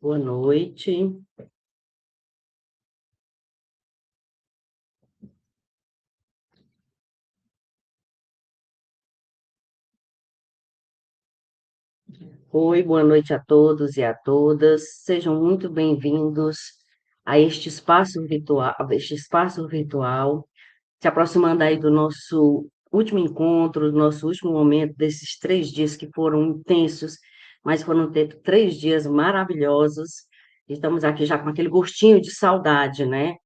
Boa noite. Oi, boa noite a todos e a todas. Sejam muito bem-vindos a este espaço virtual, se aproximando aí do nosso último encontro, do nosso último momento, desses 3 dias que foram intensos, mas foram 3 dias maravilhosos. Estamos aqui já com aquele gostinho de saudade, né?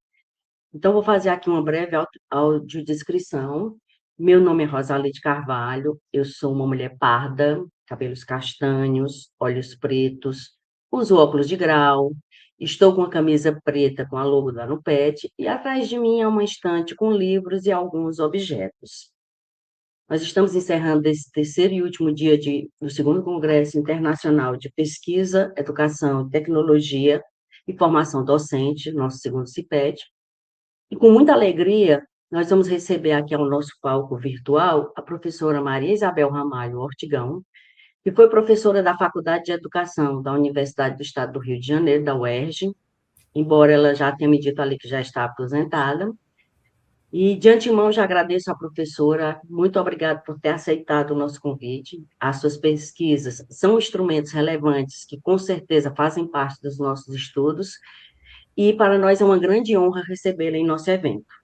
Então, vou fazer aqui uma breve audiodescrição. Meu nome é Rosalide Carvalho, eu sou uma mulher parda, cabelos castanhos, olhos pretos, uso óculos de grau, estou com a camisa preta com a logo da Nupet e atrás de mim é uma estante com livros e alguns objetos. Nós estamos encerrando esse terceiro e último dia do segundo Congresso Internacional de Pesquisa, Educação, Tecnologia e Formação Docente, nosso segundo CIPET, e com muita alegria, nós vamos receber aqui ao nosso palco virtual a professora Maria Isabel Ramalho Ortigão, que foi professora da Faculdade de Educação da Universidade do Estado do Rio de Janeiro, da UERJ, embora ela já tenha me dito ali que já está aposentada. E, de antemão, já agradeço à professora, muito obrigada por ter aceitado o nosso convite. As suas pesquisas são instrumentos relevantes que, com certeza, fazem parte dos nossos estudos, e para nós é uma grande honra recebê-la em nosso evento.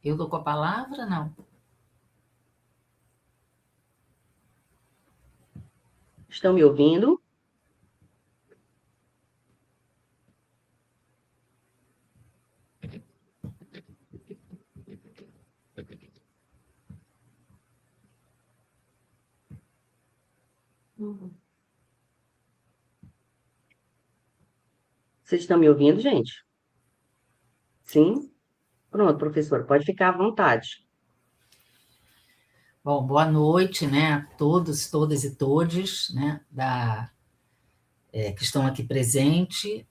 Eu dou com a palavra, não? Estão me ouvindo? Vocês estão me ouvindo, gente? Sim? Pronto, professor, pode ficar à vontade. Bom, boa noite, né, a todos, todas e todes, né, que estão aqui presentes.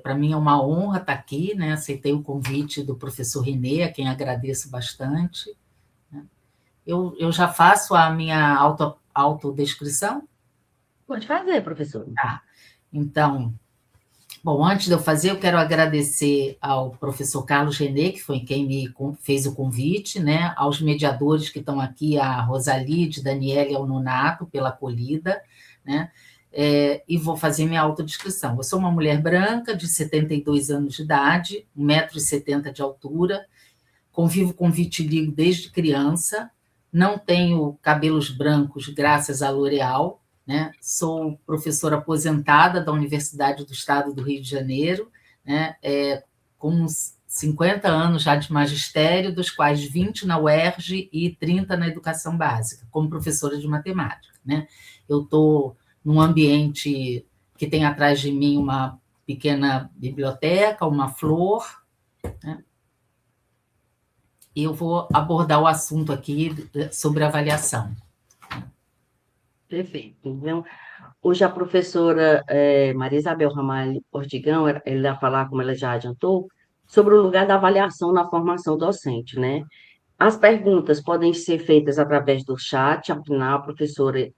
Para mim é uma honra estar aqui, né, aceitei o convite do professor Renê, a quem agradeço bastante. Né. Eu já faço a minha autodescrição? Pode fazer, professor. Tá. Então, bom, antes de eu fazer, eu quero agradecer ao professor Carlos Renê, que foi quem me fez o convite, né, aos mediadores que estão aqui, a Rosalide, Daniela e ao Nonato, pela acolhida, né, e vou fazer minha autodescrição. Eu sou uma mulher branca, de 72 anos de idade, 1,70 m de altura, convivo com vitiligo desde criança, não tenho cabelos brancos graças à L'Oréal, né? Sou professora aposentada da Universidade do Estado do Rio de Janeiro, né? Com 50 anos já de magistério, dos quais 20 na UERJ e 30 na educação básica, como professora de matemática, né? Eu estou num ambiente que tem atrás de mim uma pequena biblioteca, uma flor, né? E eu vou abordar o assunto aqui sobre avaliação. Perfeito. Então, hoje a professora Maria Isabel Ramalho Ortigão, ela vai falar, como ela já adiantou, sobre o lugar da avaliação na formação docente, né? As perguntas podem ser feitas através do chat, afinal, a professora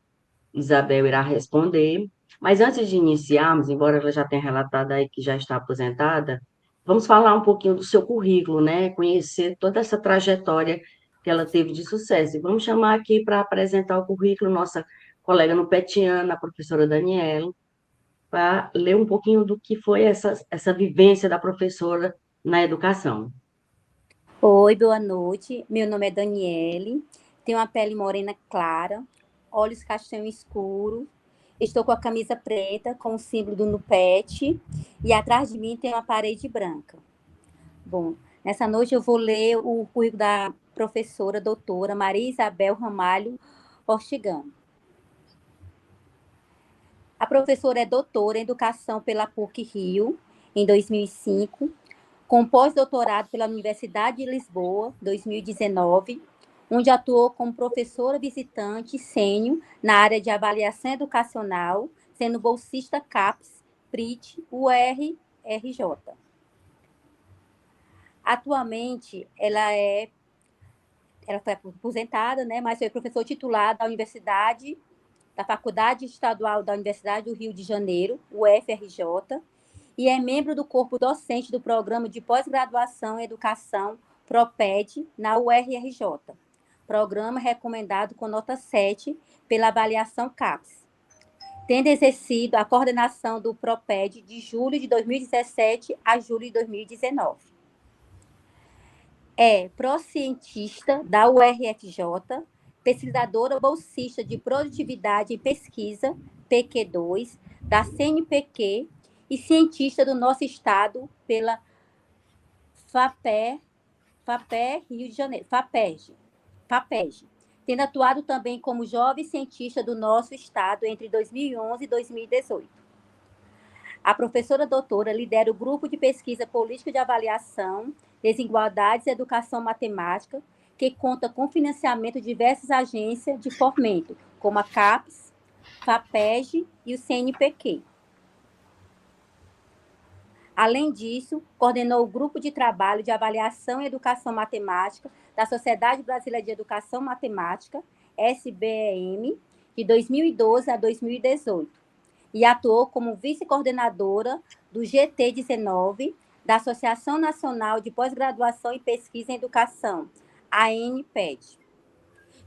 Isabel irá responder. Mas antes de iniciarmos, embora ela já tenha relatado aí que já está aposentada, vamos falar um pouquinho do seu currículo, né? Conhecer toda essa trajetória que ela teve de sucesso. E vamos chamar aqui para apresentar o currículo nossa colega no Petiana, a professora Daniela, para ler um pouquinho do que foi essa vivência da professora na educação. Oi, boa noite. Meu nome é Daniele, tenho uma pele morena clara, olhos castanho escuro, estou com a camisa preta com o símbolo do Nupet e atrás de mim tem uma parede branca. Bom, nessa noite eu vou ler o currículo da professora doutora Maria Isabel Ramalho Ortigão. A professora é doutora em Educação pela PUC-Rio, em 2005, com pós-doutorado pela Universidade de Lisboa, 2019, onde atuou como professora visitante sênior na área de avaliação educacional, sendo bolsista CAPES FRIT, URRJ. Atualmente, ela foi aposentada, né, mas foi professor titular da Faculdade Estadual da Universidade do Rio de Janeiro, UFRJ, e é membro do corpo docente do Programa de Pós-Graduação em Educação PROPED na URRJ, programa recomendado com nota 7 pela avaliação CAPES, tendo exercido a coordenação do PROPED de julho de 2017 a julho de 2019. É pró-cientista da URFJ, pesquisadora bolsista de produtividade e pesquisa, PQ2, da CNPq, e cientista do nosso estado pela FAPER Rio de Janeiro, FAPEG, tendo atuado também como jovem cientista do nosso estado entre 2011 e 2018. A professora doutora lidera o grupo de pesquisa política de avaliação, desigualdades e educação matemática, que conta com financiamento de diversas agências de fomento, como a CAPES, FAPEG e o CNPq. Além disso, coordenou o grupo de trabalho de avaliação e educação matemática da Sociedade Brasileira de Educação Matemática, SBEM, de 2012 a 2018, e atuou como vice-coordenadora do GT19, da Associação Nacional de Pós-Graduação e Pesquisa em Educação, ANPED,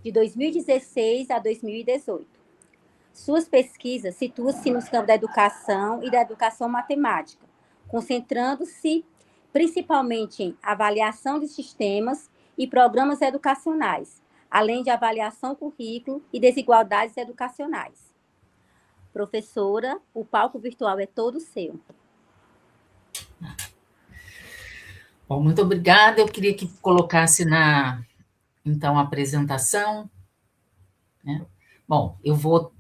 de 2016 a 2018. Suas pesquisas situam-se nos campos da educação e da educação matemática, concentrando-se principalmente em avaliação de sistemas e programas educacionais, além de avaliação currículo e desigualdades educacionais. Professora, o palco virtual é todo seu. Bom, muito obrigada. Eu queria que colocasse então, a apresentação, né? Bom, eu vou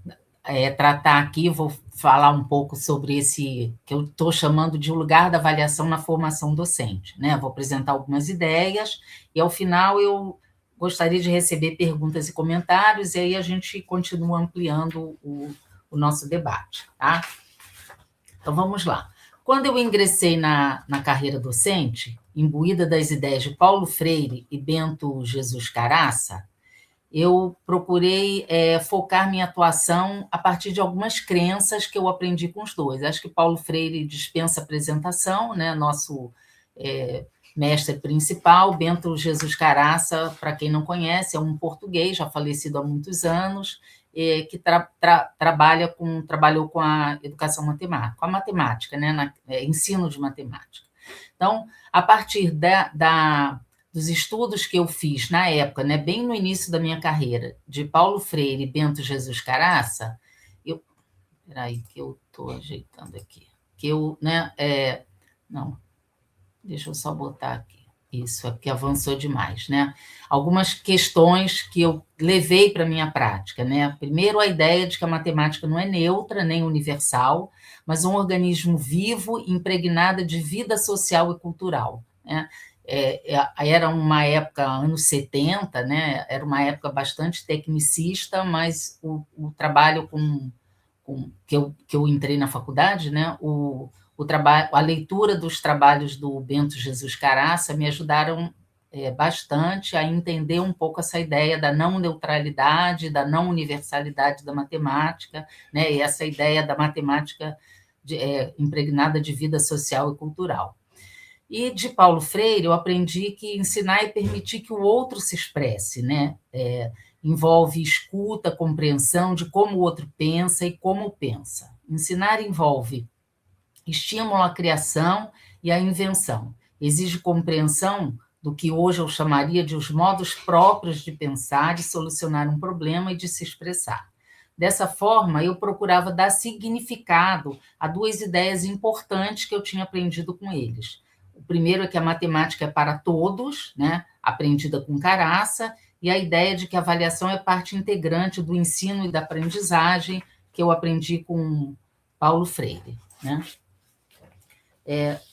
tratar aqui, vou falar um pouco sobre esse, que eu estou chamando de o lugar da avaliação na formação docente, né? Vou apresentar algumas ideias e, ao final, eu gostaria de receber perguntas e comentários, e aí a gente continua ampliando o nosso debate, tá? Então, vamos lá. Quando eu ingressei na carreira docente, imbuída das ideias de Paulo Freire e Bento Jesus Caraça, eu procurei focar minha atuação a partir de algumas crenças que eu aprendi com os dois. Acho que Paulo Freire dispensa apresentação, né? Nosso mestre principal. Bento Jesus Caraça, para quem não conhece, é um português, já falecido há muitos anos, que trabalhou com a educação matemática, com a matemática, né? Ensino de matemática. Então, a partir dos estudos que eu fiz na época, né, bem no início da minha carreira, de Paulo Freire e Bento Jesus Caraça, Espera que eu estou ajeitando aqui. Não, deixa eu só botar aqui. Isso, aqui avançou demais, né? Algumas questões que eu levei para a minha prática, né? Primeiro, a ideia de que a matemática não é neutra nem universal, mas um organismo vivo impregnado de vida social e cultural, né? Era uma época, anos 70, né? Era uma época bastante tecnicista, mas o trabalho que eu entrei na faculdade, né? A leitura dos trabalhos do Bento Jesus Caraça me ajudaram bastante a entender um pouco essa ideia da não neutralidade, da não universalidade da matemática, né? E essa ideia da matemática impregnada de vida social e cultural. E de Paulo Freire eu aprendi que ensinar é permitir que o outro se expresse, né? Envolve escuta, compreensão de como o outro pensa e como pensa. Ensinar envolve estímulo à criação e à invenção. Exige compreensão do que hoje eu chamaria de os modos próprios de pensar e solucionar um problema e de se expressar. Dessa forma, eu procurava dar significado a duas ideias importantes que eu tinha aprendido com eles. O primeiro é que a matemática é para todos, né? Aprendida com Caraça, e a ideia de que a avaliação é parte integrante do ensino e da aprendizagem, que eu aprendi com Paulo Freire, né?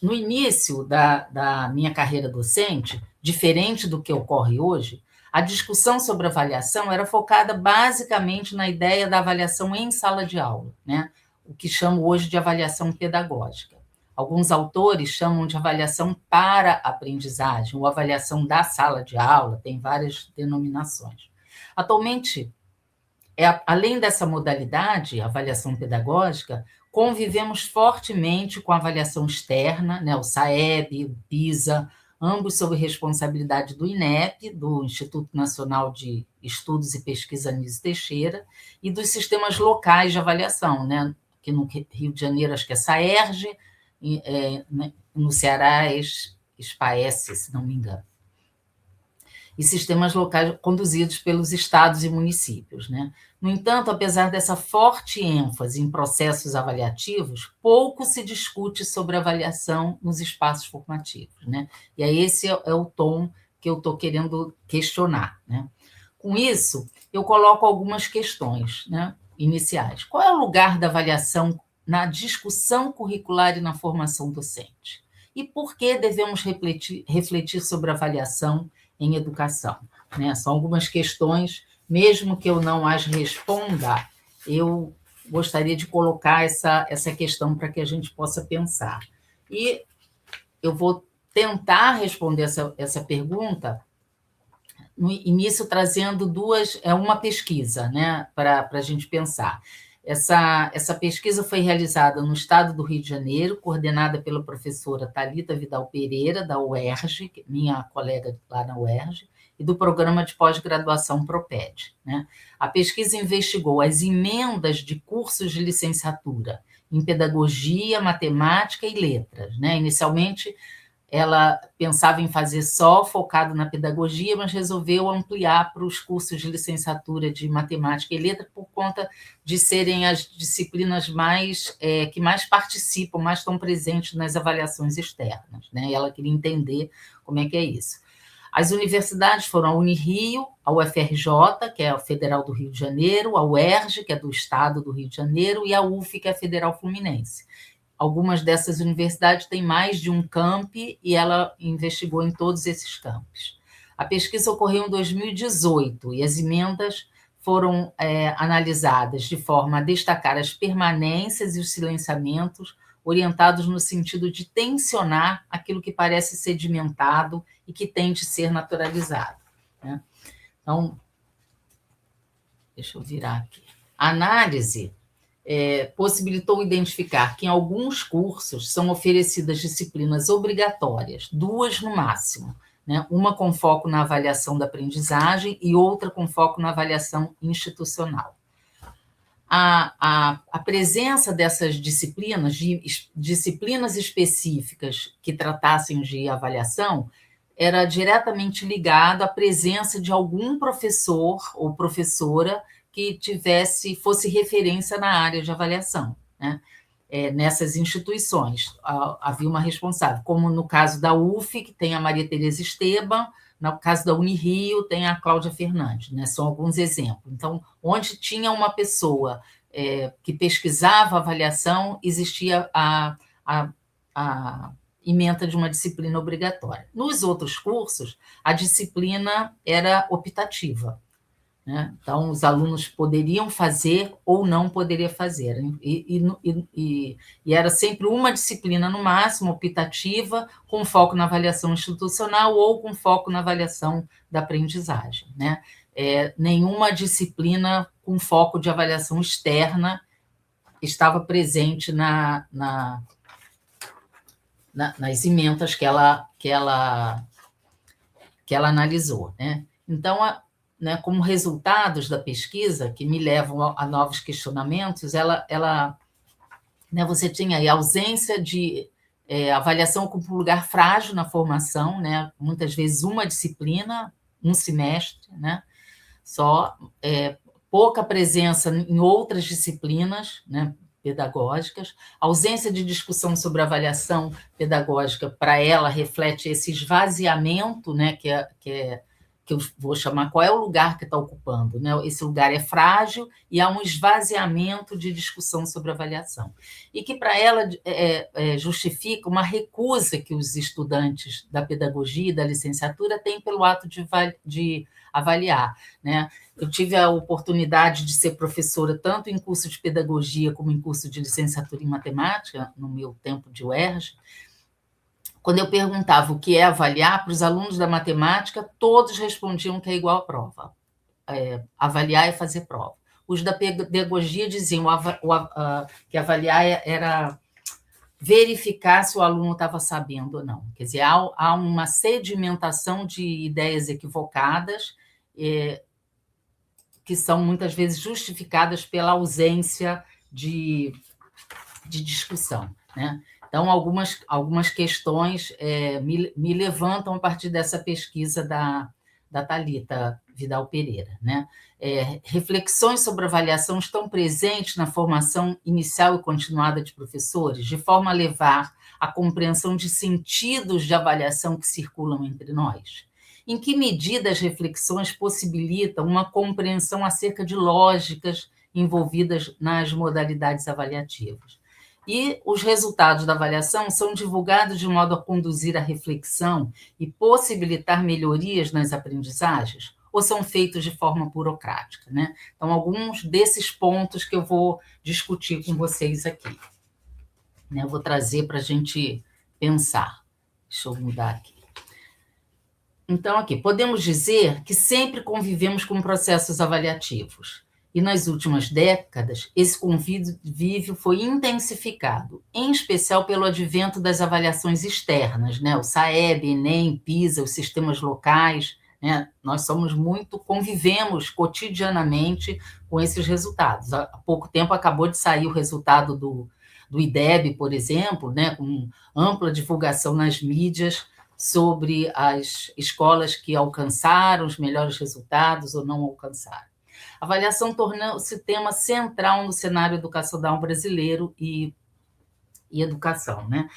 No início da minha carreira docente, diferente do que ocorre hoje, a discussão sobre avaliação era focada basicamente na ideia da avaliação em sala de aula, né? o que chamo hoje de avaliação pedagógica. Alguns autores chamam de avaliação para aprendizagem, ou avaliação da sala de aula, tem várias denominações. Atualmente, além dessa modalidade, avaliação pedagógica, convivemos fortemente com a avaliação externa, né, o SAEB, o PISA, ambos sob responsabilidade do INEP, do Instituto Nacional de Estudos e Pesquisa Anísio Teixeira, e dos sistemas locais de avaliação, né, que no Rio de Janeiro acho que é SAERJ, no Ceará é SPAES, se não me engano. E sistemas locais conduzidos pelos estados e municípios, né? No entanto, apesar dessa forte ênfase em processos avaliativos, pouco se discute sobre avaliação nos espaços formativos, né? E aí esse é o tom que eu estou querendo questionar, né? Com isso, eu coloco algumas questões, né, iniciais. Qual é o lugar da avaliação na discussão curricular e na formação docente? E por que devemos refletir sobre a avaliação em educação, né? São algumas questões, mesmo que eu não as responda, eu gostaria de colocar essa questão para que a gente possa pensar. E eu vou tentar responder essa pergunta no início trazendo uma pesquisa, né, para a gente pensar. Essa pesquisa foi realizada no estado do Rio de Janeiro, coordenada pela professora Thalita Vidal Pereira, da UERJ, minha colega lá na UERJ, e do programa de pós-graduação PROPED, né? A pesquisa investigou as emendas de cursos de licenciatura em pedagogia, matemática e letras, né? Inicialmente, ela pensava em fazer só focado na pedagogia, mas resolveu ampliar para os cursos de licenciatura de matemática e letra por conta de serem as disciplinas que mais participam, mais estão presentes nas avaliações externas, né? E ela queria entender como é que é isso. As universidades foram a Unirio, a UFRJ, que é a Federal do Rio de Janeiro, a UERJ, que é do Estado do Rio de Janeiro, e a UF, que é a Federal Fluminense. Algumas dessas universidades têm mais de um campi e ela investigou em todos esses campos. A pesquisa ocorreu em 2018 e as emendas foram analisadas de forma a destacar as permanências e os silenciamentos orientados no sentido de tensionar aquilo que parece sedimentado e que tem de ser naturalizado, né? Então, deixa eu virar aqui. A análise possibilitou identificar que em alguns cursos são oferecidas disciplinas obrigatórias, 2 no máximo, né? Uma com foco na avaliação da aprendizagem e outra com foco na avaliação institucional. A presença dessas disciplinas, de disciplinas específicas que tratassem de avaliação, era diretamente ligado à presença de algum professor ou professora que fosse referência na área de avaliação, né? Nessas instituições. Havia uma responsável, como no caso da UF, que tem a Maria Tereza Esteban, no caso da Unirio, tem a Cláudia Fernandes, né? São alguns exemplos. Então, onde tinha uma pessoa que pesquisava avaliação, existia a ementa de uma disciplina obrigatória. Nos outros cursos, a disciplina era optativa, né? Então, os alunos poderiam fazer ou não poderiam fazer. E era sempre uma disciplina, no máximo, optativa, com foco na avaliação institucional ou com foco na avaliação da aprendizagem, né? Nenhuma disciplina com foco de avaliação externa estava presente nas ementas que ela analisou, né? Então, né, como resultados da pesquisa, que me levam a novos questionamentos, né, você tinha aí a ausência de avaliação como um lugar frágil na formação, né? Muitas vezes uma disciplina, um semestre, né? Só pouca presença em outras disciplinas, né, pedagógicas, a ausência de discussão sobre avaliação pedagógica, para ela, reflete esse esvaziamento, né, que eu vou chamar, qual é o lugar que está ocupando, né? Esse lugar é frágil e há um esvaziamento de discussão sobre avaliação. E que, para ela, justifica uma recusa que os estudantes da pedagogia e da licenciatura têm pelo ato de avaliar, né? Eu tive a oportunidade de ser professora tanto em curso de pedagogia como em curso de licenciatura em matemática, no meu tempo de UERJ. Quando eu perguntava o que é avaliar, para os alunos da matemática, todos respondiam que é igual a prova. Avaliar é fazer prova. Os da pedagogia diziam que avaliar era verificar se o aluno estava sabendo ou não. Quer dizer, há uma sedimentação de ideias equivocadas, que são muitas vezes justificadas pela ausência de discussão, né? Então, algumas questões me levantam a partir dessa pesquisa da Thalita Vidal Pereira, né? Reflexões sobre avaliação estão presentes na formação inicial e continuada de professores, de forma a levar à compreensão de sentidos de avaliação que circulam entre nós. Em que medida as reflexões possibilitam uma compreensão acerca de lógicas envolvidas nas modalidades avaliativas? E os resultados da avaliação são divulgados de modo a conduzir a reflexão e possibilitar melhorias nas aprendizagens, ou são feitos de forma burocrática, né? Então, alguns desses pontos que eu vou discutir com vocês aqui, né? Eu vou trazer para a gente pensar. Deixa eu mudar aqui. Então, aqui, podemos dizer que sempre convivemos com processos avaliativos. E nas últimas décadas, esse convívio foi intensificado, em especial pelo advento das avaliações externas, né? O SAEB, Enem, PISA, os sistemas locais, né? Nós convivemos cotidianamente com esses resultados. Há pouco tempo acabou de sair o resultado do IDEB, por exemplo, né? Com ampla divulgação nas mídias sobre as escolas que alcançaram os melhores resultados ou não alcançaram. A avaliação tornou-se tema central no cenário educacional brasileiro e educação, né?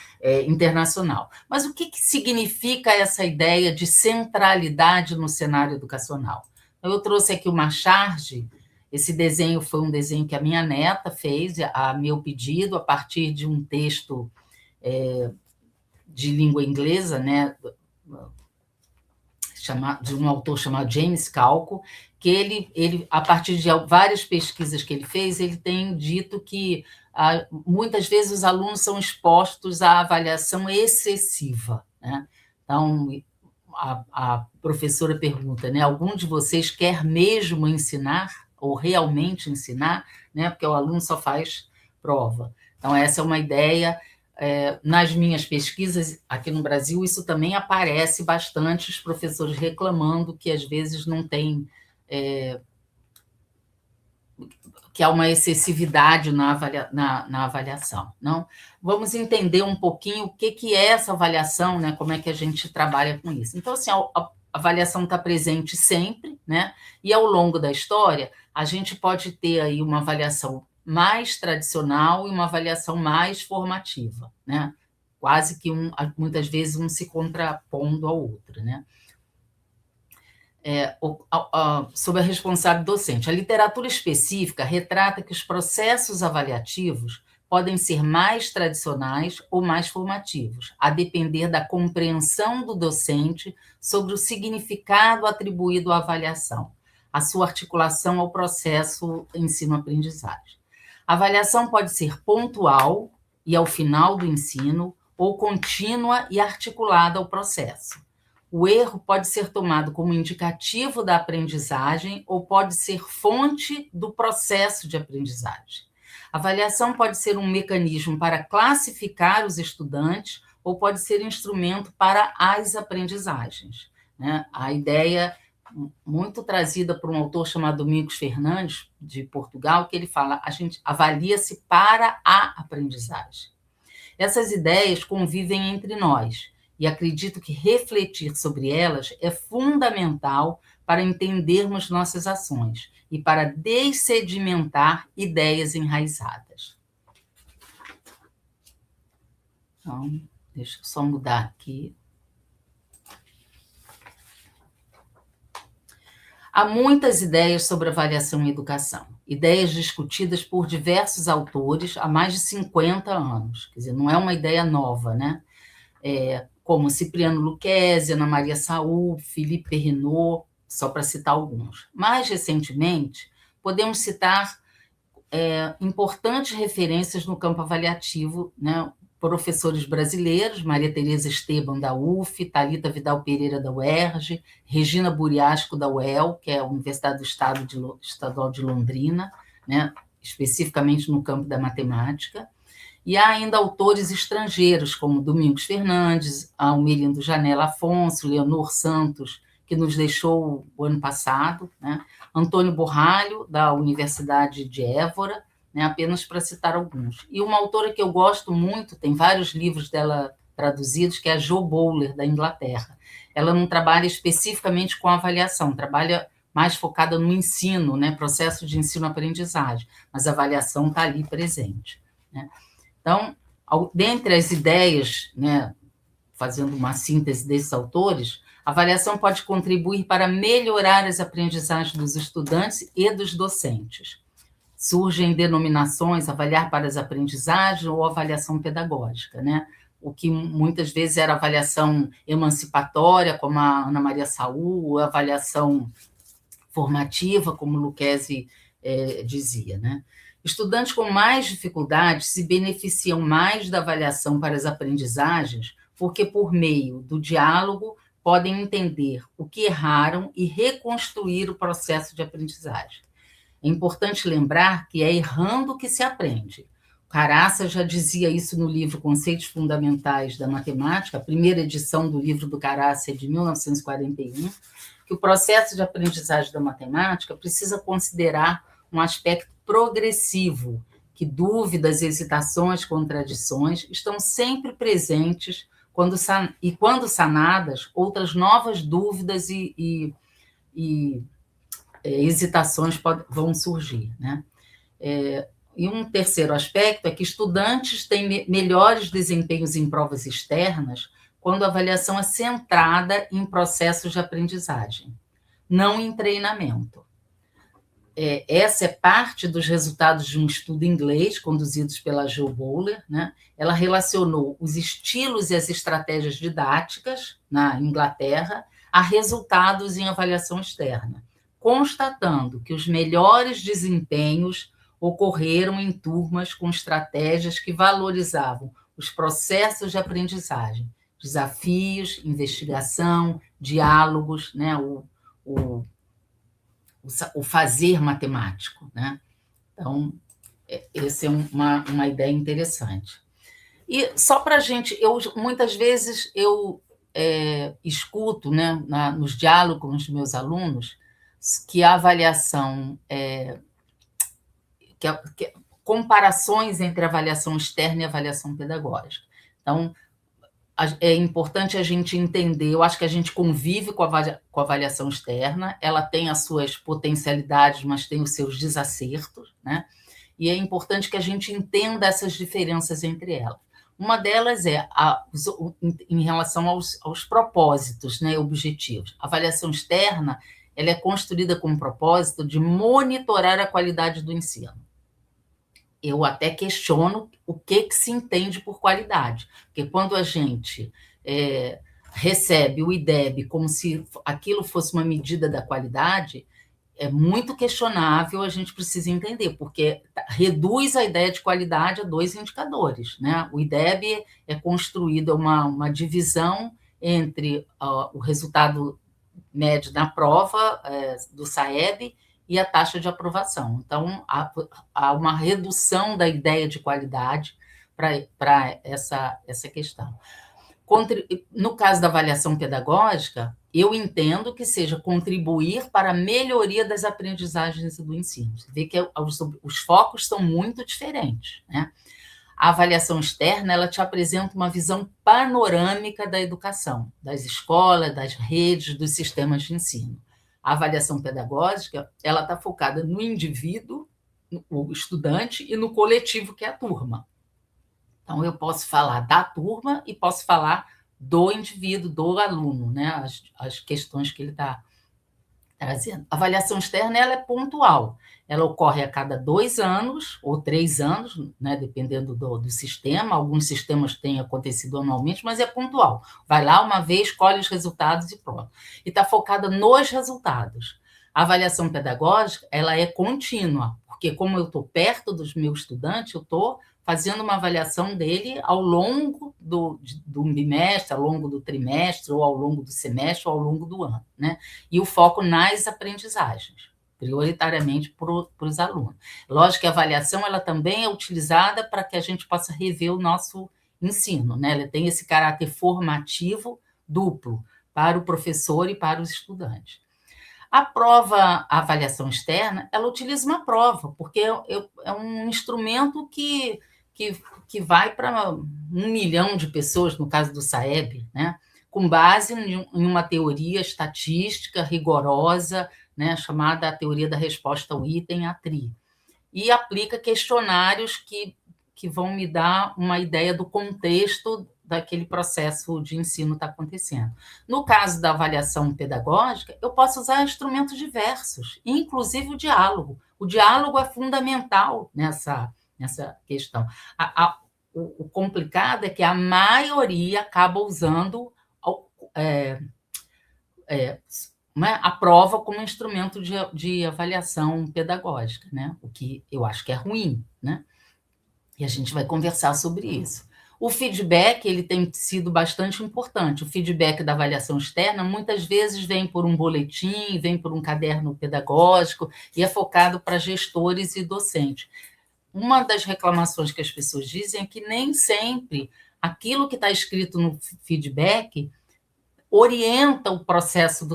Internacional. Mas o que significa essa ideia de centralidade no cenário educacional? Eu trouxe aqui uma charge. Esse desenho foi um desenho que a minha neta fez, a meu pedido, a partir de um texto de língua inglesa, né? De um autor chamado James Calco, que ele, a partir de várias pesquisas que ele fez, ele tem dito que muitas vezes os alunos são expostos à avaliação excessiva, né? Então, a professora pergunta, né, algum de vocês quer mesmo ensinar ou realmente ensinar, né? Porque o aluno só faz prova. Então, essa é uma ideia. Nas minhas pesquisas aqui no Brasil, isso também aparece bastante, os professores reclamando que às vezes não tem, que há uma excessividade na avaliação. Não? Vamos entender um pouquinho o que é essa avaliação, né? Como é que a gente trabalha com isso. Então, assim, a avaliação está presente sempre, né? E ao longo da história, a gente pode ter aí uma avaliação mais tradicional e uma avaliação mais formativa, né? Quase que muitas vezes um se contrapondo ao outro, né? Sobre a responsabilidade docente. A literatura específica retrata que os processos avaliativos podem ser mais tradicionais ou mais formativos, a depender da compreensão do docente sobre o significado atribuído à avaliação, a sua articulação ao processo ensino-aprendizagem. A avaliação pode ser pontual e ao final do ensino, ou contínua e articulada ao processo. O erro pode ser tomado como indicativo da aprendizagem ou pode ser fonte do processo de aprendizagem. A avaliação pode ser um mecanismo para classificar os estudantes ou pode ser instrumento para as aprendizagens, né? A ideia muito trazida por um autor chamado Domingos Fernandes, de Portugal, que ele fala, a gente avalia-se para a aprendizagem. Essas ideias convivem entre nós, e acredito que refletir sobre elas é fundamental para entendermos nossas ações e para dessedimentar ideias enraizadas. Então, deixa eu só mudar aqui. Há muitas ideias sobre avaliação em educação, ideias discutidas por diversos autores há mais de 50 anos, quer dizer, não é uma ideia nova, né? Como Cipriano Lucchesi, Ana Maria Saúl, Philippe Perrinot, só para citar alguns. Mais recentemente, podemos citar importantes referências no campo avaliativo, né? Professores brasileiros, Maria Tereza Esteban, da UF, Thalita Vidal Pereira, da UERJ, Regina Buriasco, da UEL, que é a Universidade do Estadual de Londrina, né? Especificamente no campo da matemática. E há ainda autores estrangeiros, como Domingos Fernandes, Almerindo Janela Afonso, Leonor Santos, que nos deixou o ano passado, né? Antônio Borralho, da Universidade de Évora, né? Apenas para citar alguns. E uma autora que eu gosto muito, tem vários livros dela traduzidos, que é a Jo Bowler, da Inglaterra. Ela não trabalha especificamente com avaliação, trabalha mais focada no ensino, né? Processo de ensino-aprendizagem, mas a avaliação está ali presente, né? Então, dentre as ideias, né, fazendo uma síntese desses autores, a avaliação pode contribuir para melhorar as aprendizagens dos estudantes e dos docentes. Surgem denominações, avaliar para as aprendizagens ou avaliação pedagógica, né? O que muitas vezes era avaliação emancipatória, como a Ana Maria Saúl, ou avaliação formativa, como Lucchesi dizia, né? Estudantes com mais dificuldades se beneficiam mais da avaliação para as aprendizagens, porque, por meio do diálogo, podem entender o que erraram e reconstruir o processo de aprendizagem. É importante lembrar que é errando que se aprende. Caraça já dizia isso no livro Conceitos Fundamentais da Matemática, a primeira edição do livro do Caraça é de 1941, que o processo de aprendizagem da matemática precisa considerar um aspecto progressivo, que dúvidas, hesitações, contradições estão sempre presentes quando sanadas, outras novas dúvidas e hesitações vão surgir, né? E um terceiro aspecto é que estudantes têm melhores desempenhos em provas externas quando a avaliação é centrada em processos de aprendizagem, não em treinamento. Essa é parte dos resultados de um estudo inglês conduzidos pela Jo Bowler, né? Ela relacionou os estilos e as estratégias didáticas na Inglaterra a resultados em avaliação externa, constatando que os melhores desempenhos ocorreram em turmas com estratégias que valorizavam os processos de aprendizagem, desafios, investigação, diálogos, né? O fazer matemático, né? Então, essa é uma ideia interessante. E só para a gente, muitas vezes eu escuto, né, nos diálogos com os meus alunos, que a avaliação, comparações entre avaliação externa e avaliação pedagógica. Então, é importante a gente entender, eu acho que a gente convive com a avaliação externa, ela tem as suas potencialidades, mas tem os seus desacertos, né? E é importante que a gente entenda essas diferenças entre elas. Uma delas é em relação aos propósitos, né, objetivos. A avaliação externa, ela é construída com o propósito de monitorar a qualidade do ensino. Eu até questiono o que se entende por qualidade, porque quando a gente recebe o IDEB como se aquilo fosse uma medida da qualidade, é muito questionável, a gente precisa entender, porque reduz a ideia de qualidade a 2 indicadores, né? O IDEB é construído uma divisão entre o resultado médio na prova do SAEB e a taxa de aprovação. Então, há uma redução da ideia de qualidade para essa questão. No caso da avaliação pedagógica, eu entendo que seja contribuir para a melhoria das aprendizagens do ensino. Você vê que os focos são muito diferentes, né? A avaliação externa, ela te apresenta uma visão panorâmica da educação, das escolas, das redes, dos sistemas de ensino. A avaliação pedagógica, ela está focada no indivíduo, o estudante, e no coletivo, que é a turma. Então, eu posso falar da turma e posso falar do indivíduo, do aluno, né? As questões que ele está Trazendo. A avaliação externa ela é pontual, ela ocorre a cada 2 anos ou 3 anos, né, dependendo do sistema. Alguns sistemas têm acontecido anualmente, mas é pontual. Vai lá uma vez, colhe os resultados e pronto. E está focada nos resultados. A avaliação pedagógica ela é contínua, porque como eu estou perto dos meus estudantes, eu estou fazendo uma avaliação dele ao longo do bimestre, ao longo do trimestre, ou ao longo do semestre, ou ao longo do ano, né? E o foco nas aprendizagens, prioritariamente para os alunos. Lógico que a avaliação ela também é utilizada para que a gente possa rever o nosso ensino, né? Ela tem esse caráter formativo duplo para o professor e para os estudantes. A prova, a avaliação externa, ela utiliza uma prova, porque é um instrumento que vai para 1 milhão de pessoas, no caso do SAEB, né? Com base em uma teoria estatística rigorosa, né? Chamada a teoria da resposta ao item, a TRI. E aplica questionários que vão me dar uma ideia do contexto daquele processo de ensino está acontecendo. No caso da avaliação pedagógica, eu posso usar instrumentos diversos, inclusive o diálogo. O diálogo é fundamental nessa questão. O complicado é que a maioria acaba usando a prova como instrumento de avaliação pedagógica, né? O que eu acho que é ruim, né? E a gente vai conversar sobre isso. O feedback ele tem sido bastante importante. O feedback da avaliação externa muitas vezes vem por um boletim, vem por um caderno pedagógico e é focado para gestores e docentes. Uma das reclamações que as pessoas dizem é que nem sempre aquilo que está escrito no feedback orienta o processo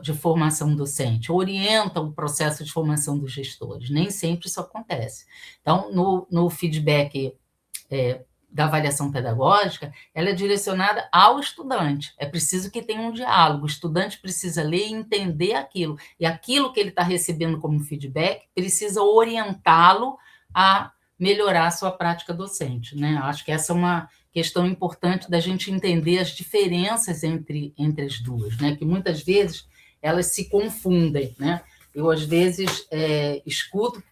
de formação docente, orienta o processo de formação dos gestores. Nem sempre isso acontece. Então, no feedback da avaliação pedagógica, ela é direcionada ao estudante. É preciso que tenha um diálogo. O estudante precisa ler e entender aquilo. E aquilo que ele está recebendo como feedback precisa orientá-lo a melhorar a sua prática docente, né? Acho que essa é uma questão importante da gente entender as diferenças entre as duas, né? Que muitas vezes elas se confundem, né? Eu, às vezes, escuto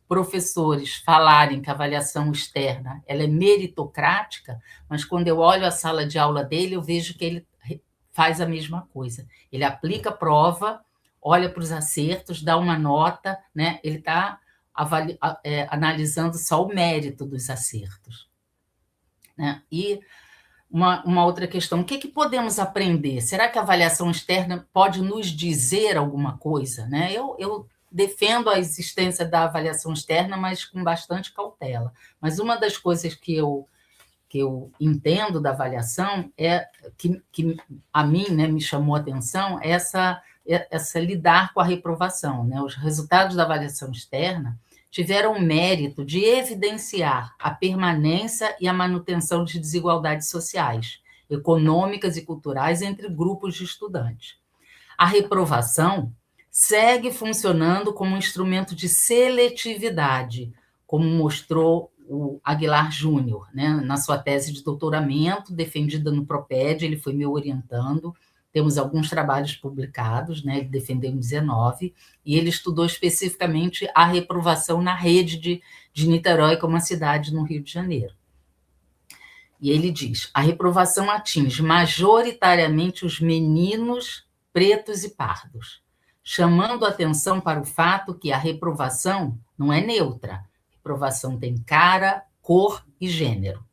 professores falarem que a avaliação externa ela é meritocrática, mas quando eu olho a sala de aula dele, eu vejo que ele faz a mesma coisa. Ele aplica a prova, olha para os acertos, dá uma nota, né? Ele está analisando só o mérito dos acertos, né? E uma outra questão, o que podemos aprender? Será que a avaliação externa pode nos dizer alguma coisa, né? Eu defendo a existência da avaliação externa, mas com bastante cautela. Mas uma das coisas que eu entendo da avaliação é que a mim, né, me chamou a atenção essa lidar com a reprovação, né? Os resultados da avaliação externa tiveram o mérito de evidenciar a permanência e a manutenção de desigualdades sociais, econômicas e culturais entre grupos de estudantes. A reprovação segue funcionando como um instrumento de seletividade, como mostrou o Aguilar Júnior, né, na sua tese de doutoramento, defendida no Proped, ele foi me orientando. Temos alguns trabalhos publicados, né, ele defendeu em 19, e ele estudou especificamente a reprovação na rede de Niterói, como uma cidade no Rio de Janeiro. E ele diz, a reprovação atinge majoritariamente os meninos pretos e pardos, chamando atenção para o fato que a reprovação não é neutra. A reprovação tem cara, cor e gênero.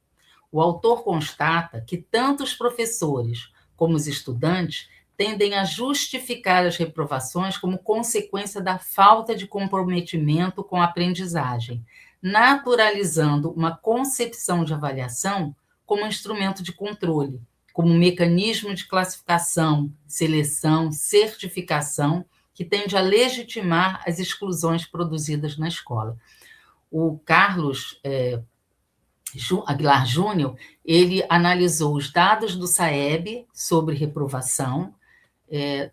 O autor constata que tanto os professores como os estudantes tendem a justificar as reprovações como consequência da falta de comprometimento com a aprendizagem, naturalizando uma concepção de avaliação como instrumento de controle, como mecanismo de classificação, seleção, certificação, que tende a legitimar as exclusões produzidas na escola. O Carlos Aguilar Júnior, ele analisou os dados do SAEB sobre reprovação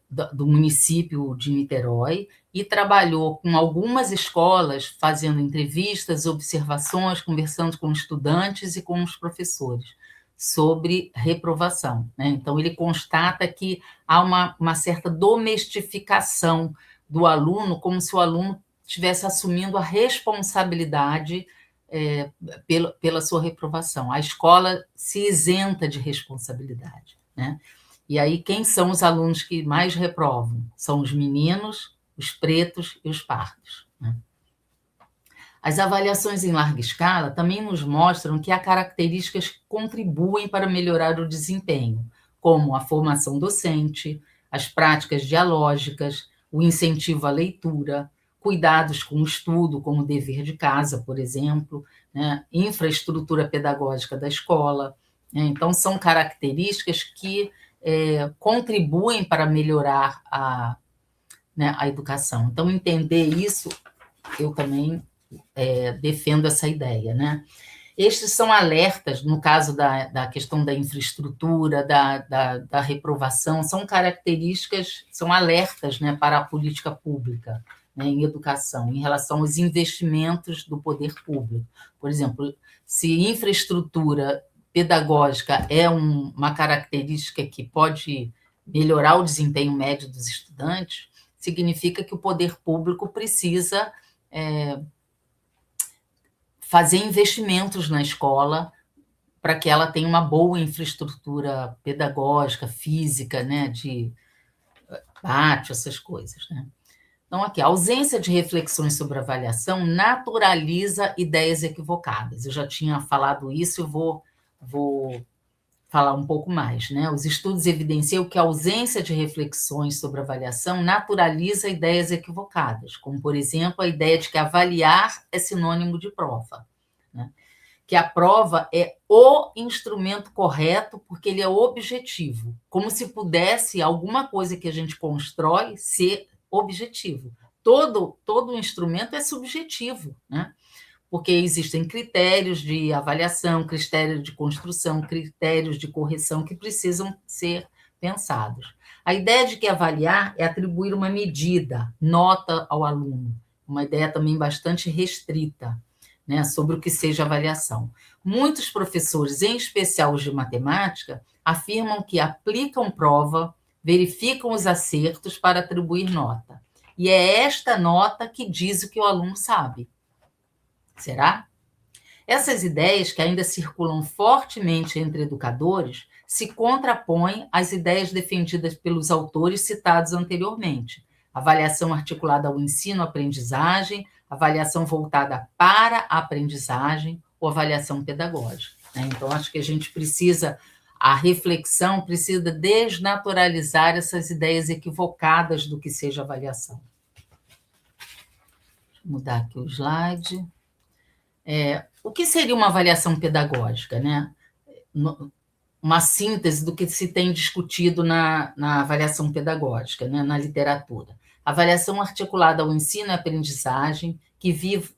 do município de Niterói e trabalhou com algumas escolas, fazendo entrevistas, observações, conversando com estudantes e com os professores. sobre reprovação, né? Então, ele constata que há uma certa domestificação do aluno, como se o aluno estivesse assumindo a responsabilidade pela sua reprovação. A escola se isenta de responsabilidade, né? E aí, quem são os alunos que mais reprovam? São os meninos, os pretos e os pardos, né? As avaliações em larga escala também nos mostram que há características que contribuem para melhorar o desempenho, como a formação docente, as práticas dialógicas, o incentivo à leitura, cuidados com o estudo, como o dever de casa, por exemplo, né? Infraestrutura pedagógica da escola, né? Então, são características que contribuem para melhorar a educação. Então, entender isso, eu também defendo essa ideia, né? Estes são alertas, no caso da questão da infraestrutura, da reprovação, são características, são alertas, né, para a política pública, né, em educação, em relação aos investimentos do poder público. Por exemplo, se infraestrutura pedagógica é uma característica que pode melhorar o desempenho médio dos estudantes, significa que o poder público precisa fazer investimentos na escola para que ela tenha uma boa infraestrutura pedagógica, física, né, de pátio, essas coisas, né? Então, aqui, a ausência de reflexões sobre avaliação naturaliza ideias equivocadas. Eu já tinha falado isso, eu vou falar um pouco mais, né? Os estudos evidenciam que a ausência de reflexões sobre avaliação naturaliza ideias equivocadas, como, por exemplo, a ideia de que avaliar é sinônimo de prova, né? Que a prova é o instrumento correto porque ele é objetivo, como se pudesse alguma coisa que a gente constrói ser objetivo. Todo instrumento é subjetivo, né? Porque existem critérios de avaliação, critérios de construção, critérios de correção que precisam ser pensados. A ideia de que avaliar é atribuir uma medida, nota ao aluno, uma ideia também bastante restrita, né, sobre o que seja avaliação. Muitos professores, em especial os de matemática, afirmam que aplicam prova, verificam os acertos para atribuir nota. E é esta nota que diz o que o aluno sabe. Será? Essas ideias, que ainda circulam fortemente entre educadores, se contrapõem às ideias defendidas pelos autores citados anteriormente. Avaliação articulada ao ensino-aprendizagem, avaliação voltada para a aprendizagem ou avaliação pedagógica, né? Então, acho que a reflexão precisa desnaturalizar essas ideias equivocadas do que seja avaliação. Deixa eu mudar aqui o slide. O que seria uma avaliação pedagógica, né? Uma síntese do que se tem discutido na avaliação pedagógica, né? Na literatura. Avaliação articulada ao ensino e aprendizagem, que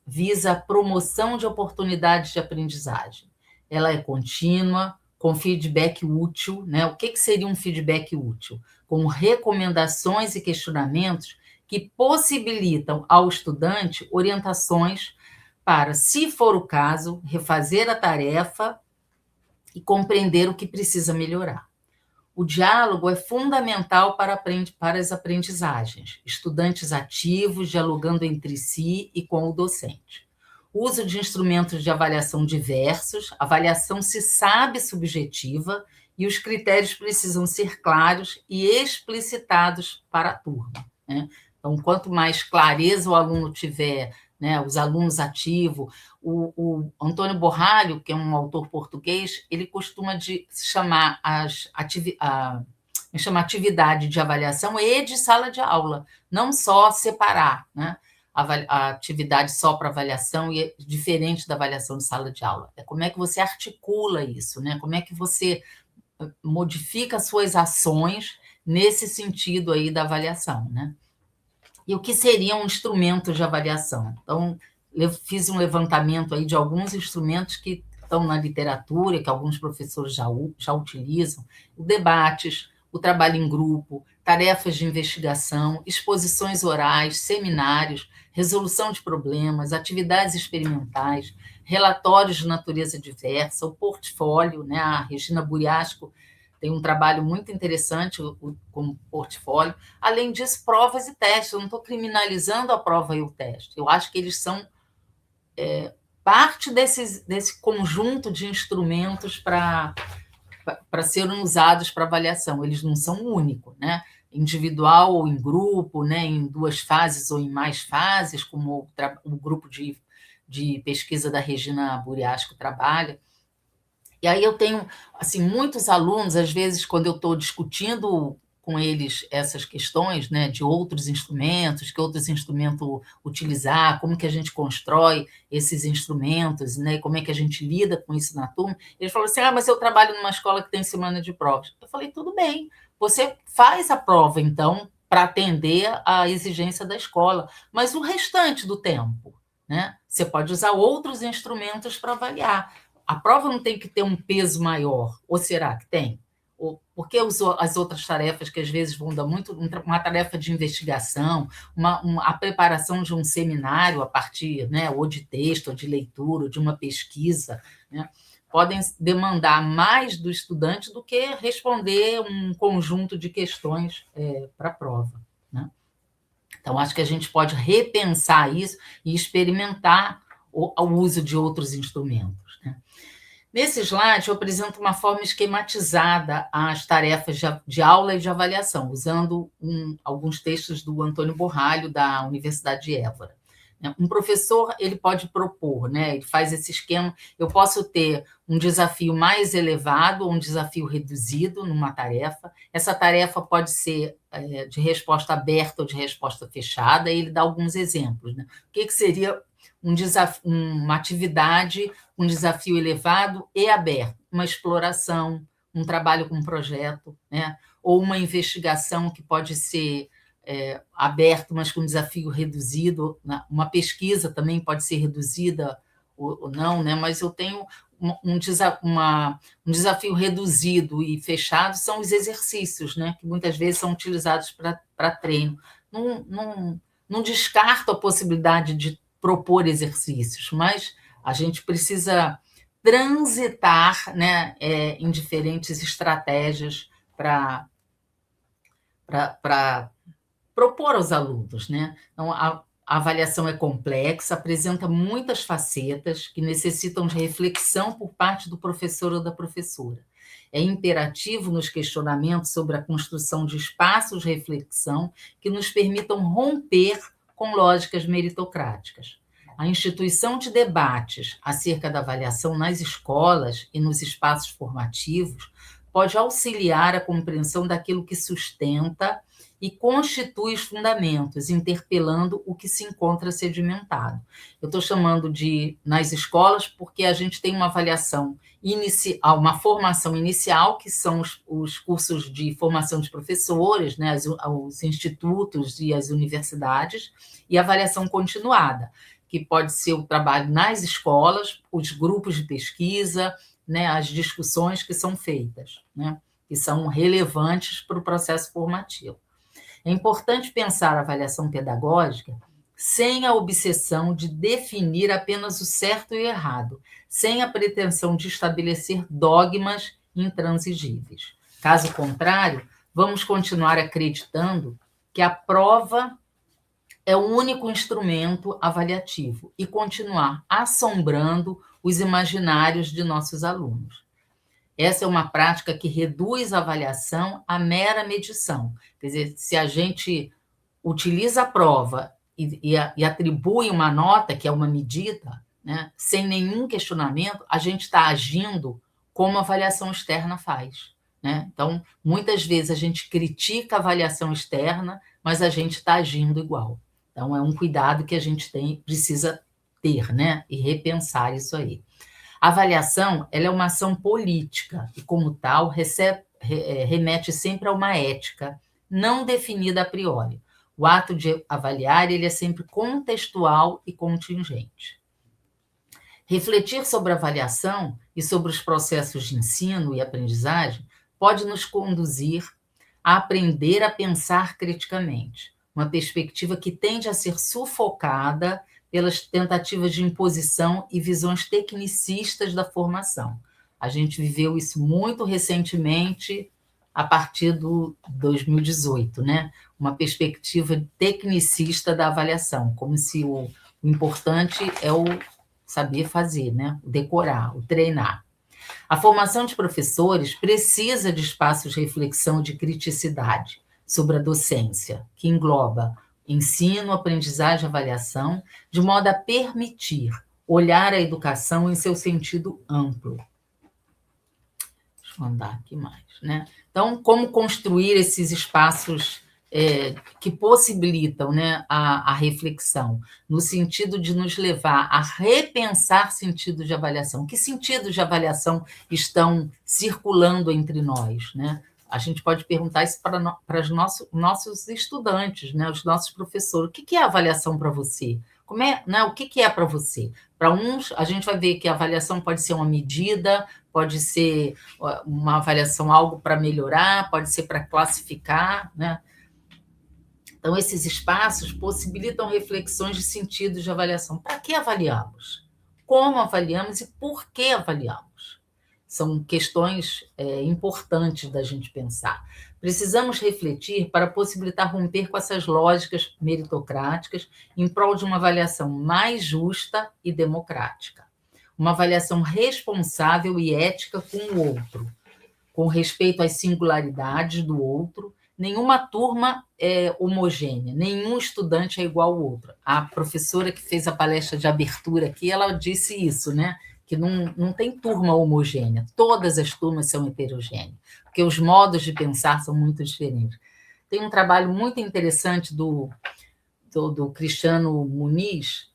visa a promoção de oportunidades de aprendizagem. Ela é contínua, com feedback útil, né? O que seria um feedback útil? Com recomendações e questionamentos que possibilitam ao estudante orientações para, se for o caso, refazer a tarefa e compreender o que precisa melhorar. O diálogo é fundamental para as aprendizagens, estudantes ativos dialogando entre si e com o docente. O uso de instrumentos de avaliação diversos, a avaliação se sabe subjetiva e os critérios precisam ser claros e explicitados para a turma, né? Então, quanto mais clareza o aluno tiver, né, os alunos ativos. O Antônio Borralho, que é um autor português, ele costuma chamar atividade de avaliação e de sala de aula, não só separar, né, a atividade só para avaliação e é diferente da avaliação de sala de aula. É como é que você articula isso, né? Como é que você modifica as suas ações nesse sentido aí da avaliação, né? E o que seria um instrumento de avaliação? Então, eu fiz um levantamento aí de alguns instrumentos que estão na literatura, que alguns professores já utilizam: debates, o trabalho em grupo, tarefas de investigação, exposições orais, seminários, resolução de problemas, atividades experimentais, relatórios de natureza diversa, o portfólio, né? A Regina Buriasco tem um trabalho muito interessante como portfólio. Além disso, provas e testes. Eu não estou criminalizando a prova e o teste. Eu acho que eles são parte desse conjunto de instrumentos para serem usados para avaliação. Eles não são únicos, né? Individual ou em grupo, né? Em 2 fases ou em mais fases, como o grupo de pesquisa da Regina Buriasco trabalha. E aí eu tenho assim, muitos alunos, às vezes, quando eu estou discutindo com eles essas questões, né, de outros instrumentos, que outros instrumentos utilizar, como que a gente constrói esses instrumentos, né, como é que a gente lida com isso na turma, eles falam assim, mas eu trabalho numa escola que tem semana de provas. Eu falei, tudo bem, você faz a prova, então, para atender à exigência da escola, mas o restante do tempo, né, você pode usar outros instrumentos para avaliar. A prova não tem que ter um peso maior, ou será que tem? Porque as outras tarefas que às vezes vão dar muito, uma tarefa de investigação, a preparação de um seminário a partir, né, ou de texto, ou de leitura, ou de uma pesquisa, né, podem demandar mais do estudante do que responder um conjunto de questões para a prova, né? Então, acho que a gente pode repensar isso e experimentar o uso de outros instrumentos, né? Nesse slide, eu apresento uma forma esquematizada as tarefas de aula e de avaliação, usando alguns textos do Antônio Borralho, da Universidade de Évora. Um professor, ele pode propor, né? Ele faz esse esquema, eu posso ter um desafio mais elevado ou um desafio reduzido numa tarefa. Essa tarefa pode ser de resposta aberta ou de resposta fechada, e ele dá alguns exemplos, né? O que seria uma atividade, um desafio elevado e aberto, uma exploração, um trabalho com um projeto, né? Ou uma investigação que pode ser aberto, mas com desafio reduzido, uma pesquisa também pode ser reduzida ou não, né? Mas eu tenho um desafio reduzido e fechado, são os exercícios, né? Que muitas vezes são utilizados para treino. Não descarto a possibilidade de propor exercícios, mas a gente precisa transitar, né, em diferentes estratégias para propor aos alunos, né? Então, a avaliação é complexa, apresenta muitas facetas que necessitam de reflexão por parte do professor ou da professora. É imperativo nos questionamentos sobre a construção de espaços de reflexão que nos permitam romper com lógicas meritocráticas. A instituição de debates acerca da avaliação nas escolas e nos espaços formativos pode auxiliar a compreensão daquilo que sustenta e constitui os fundamentos, interpelando o que se encontra sedimentado. Eu estou chamando de nas escolas porque a gente tem uma avaliação inicial, uma formação inicial, que são os cursos de formação de professores, né, os institutos e as universidades, e a avaliação continuada, que pode ser o trabalho nas escolas, os grupos de pesquisa, né, as discussões que são feitas, né, que são relevantes para o processo formativo. É importante pensar a avaliação pedagógica sem a obsessão de definir apenas o certo e o errado, sem a pretensão de estabelecer dogmas intransigíveis. Caso contrário, vamos continuar acreditando que a prova é o único instrumento avaliativo e continuar assombrando os imaginários de nossos alunos. Essa é uma prática que reduz a avaliação à mera medição. Quer dizer, se a gente utiliza a prova e atribui uma nota, que é uma medida, né, sem nenhum questionamento, a gente está agindo como a avaliação externa faz, né? Então, muitas vezes a gente critica a avaliação externa, mas a gente está agindo igual. Então, é um cuidado que a gente precisa ter, né, e repensar isso aí. A avaliação, ela é uma ação política e, como tal, remete sempre a uma ética não definida a priori. O ato de avaliar, ele é sempre contextual e contingente. Refletir sobre a avaliação e sobre os processos de ensino e aprendizagem pode nos conduzir a aprender a pensar criticamente, uma perspectiva que tende a ser sufocada pelas tentativas de imposição e visões tecnicistas da formação. A gente viveu isso muito recentemente, a partir do 2018, né? Uma perspectiva tecnicista da avaliação, como se o importante é o saber fazer, né? O decorar, o treinar. A formação de professores precisa de espaços de reflexão e de criticidade sobre a docência, que engloba ensino, aprendizagem e avaliação, de modo a permitir olhar a educação em seu sentido amplo. Deixa eu andar aqui mais, né? Então, como construir esses espaços que possibilitam, né, a reflexão, no sentido de nos levar a repensar sentidos de avaliação. Que sentidos de avaliação estão circulando entre nós, né? A gente pode perguntar isso para os nossos estudantes, né, os nossos professores. O que é avaliação para você? Como é, né, o que é para você? Para uns, a gente vai ver que a avaliação pode ser uma medida, pode ser uma avaliação, algo para melhorar, pode ser para classificar, né? Então, esses espaços possibilitam reflexões de sentidos de avaliação. Para que avaliamos? Como avaliamos e por que avaliamos? São questões importantes da gente pensar. Precisamos refletir para possibilitar romper com essas lógicas meritocráticas em prol de uma avaliação mais justa e democrática. Uma avaliação responsável e ética com o outro, com respeito às singularidades do outro. Nenhuma turma é homogênea, nenhum estudante é igual ao outro. A professora que fez a palestra de abertura aqui, ela disse isso, né? Que não tem turma homogênea, todas as turmas são heterogêneas, porque os modos de pensar são muito diferentes. Tem um trabalho muito interessante do Cristiano Muniz,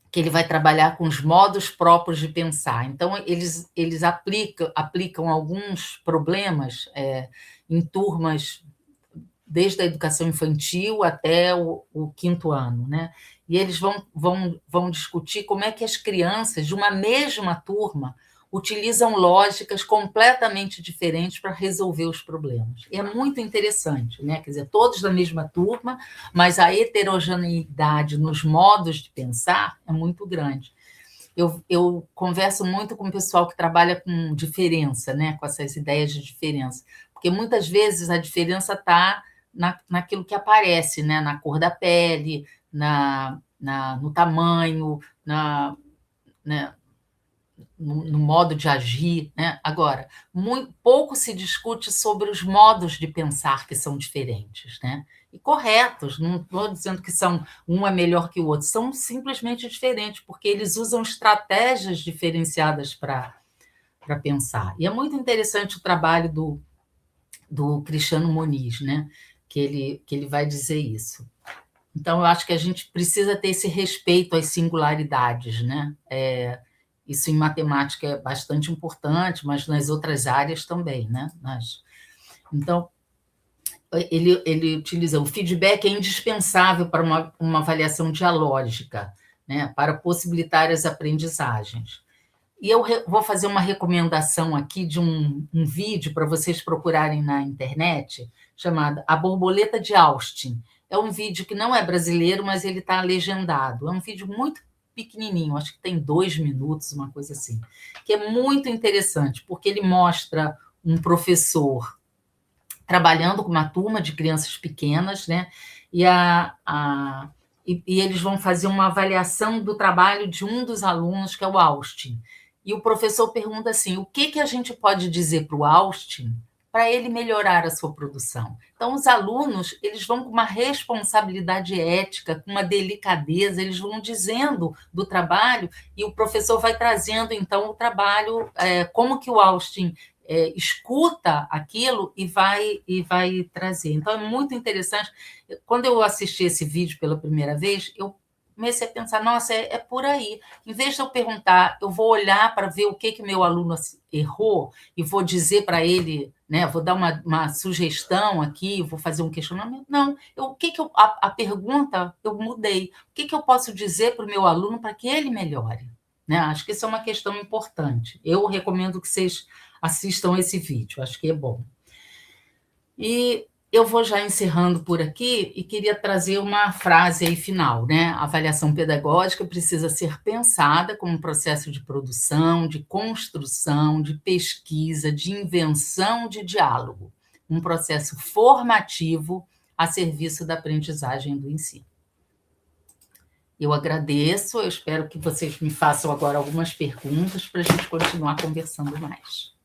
que ele vai trabalhar com os modos próprios de pensar. Então, eles aplicam alguns problemas em turmas, desde a educação infantil até o 5º ano, né? E eles vão discutir como é que as crianças de uma mesma turma utilizam lógicas completamente diferentes para resolver os problemas. E é muito interessante, né? Quer dizer, todos da mesma turma, mas a heterogeneidade nos modos de pensar é muito grande. Eu converso muito com o pessoal que trabalha com diferença, né? Com essas ideias de diferença, porque muitas vezes a diferença está naquilo que aparece, né? Na cor da pele, no tamanho, né? No modo de agir, né? Agora, muito pouco se discute sobre os modos de pensar que são diferentes, né? E corretos, não estou dizendo que um é melhor que o outro, são simplesmente diferentes, porque eles usam estratégias diferenciadas para pensar. E é muito interessante o trabalho do Cristiano Muniz, né? Que ele vai dizer isso. Então, eu acho que a gente precisa ter esse respeito às singularidades, né? Isso em matemática é bastante importante, mas nas outras áreas também, né? Então, ele utiliza o feedback, é indispensável para uma avaliação dialógica, né? Para possibilitar as aprendizagens. E eu vou fazer uma recomendação aqui de um vídeo para vocês procurarem na internet, chamado A Borboleta de Austin. É um vídeo que não é brasileiro, mas ele está legendado. É um vídeo muito pequenininho, acho que tem 2 minutos, uma coisa assim, que é muito interessante, porque ele mostra um professor trabalhando com uma turma de crianças pequenas, né? E eles vão fazer uma avaliação do trabalho de um dos alunos, que é o Austin. E o professor pergunta assim: o que a gente pode dizer para o Austin para ele melhorar a sua produção? Então, os alunos, eles vão com uma responsabilidade ética, com uma delicadeza, eles vão dizendo do trabalho, e o professor vai trazendo, então, o trabalho, como que o Austin escuta aquilo e vai trazer. Então, é muito interessante. Quando eu assisti esse vídeo pela primeira vez, eu comecei a pensar, nossa, é por aí. Em vez de eu perguntar, eu vou olhar para ver o que meu aluno errou e vou dizer para ele, né, vou dar uma sugestão aqui, vou fazer um questionamento. Não, a pergunta eu mudei. O que eu posso dizer para o meu aluno para que ele melhore? Né? Acho que isso é uma questão importante. Eu recomendo que vocês assistam esse vídeo, acho que é bom. E eu vou já encerrando por aqui e queria trazer uma frase aí final, né? A avaliação pedagógica precisa ser pensada como um processo de produção, de construção, de pesquisa, de invenção, de diálogo, um processo formativo a serviço da aprendizagem do ensino. Eu agradeço, eu espero que vocês me façam agora algumas perguntas para a gente continuar conversando mais.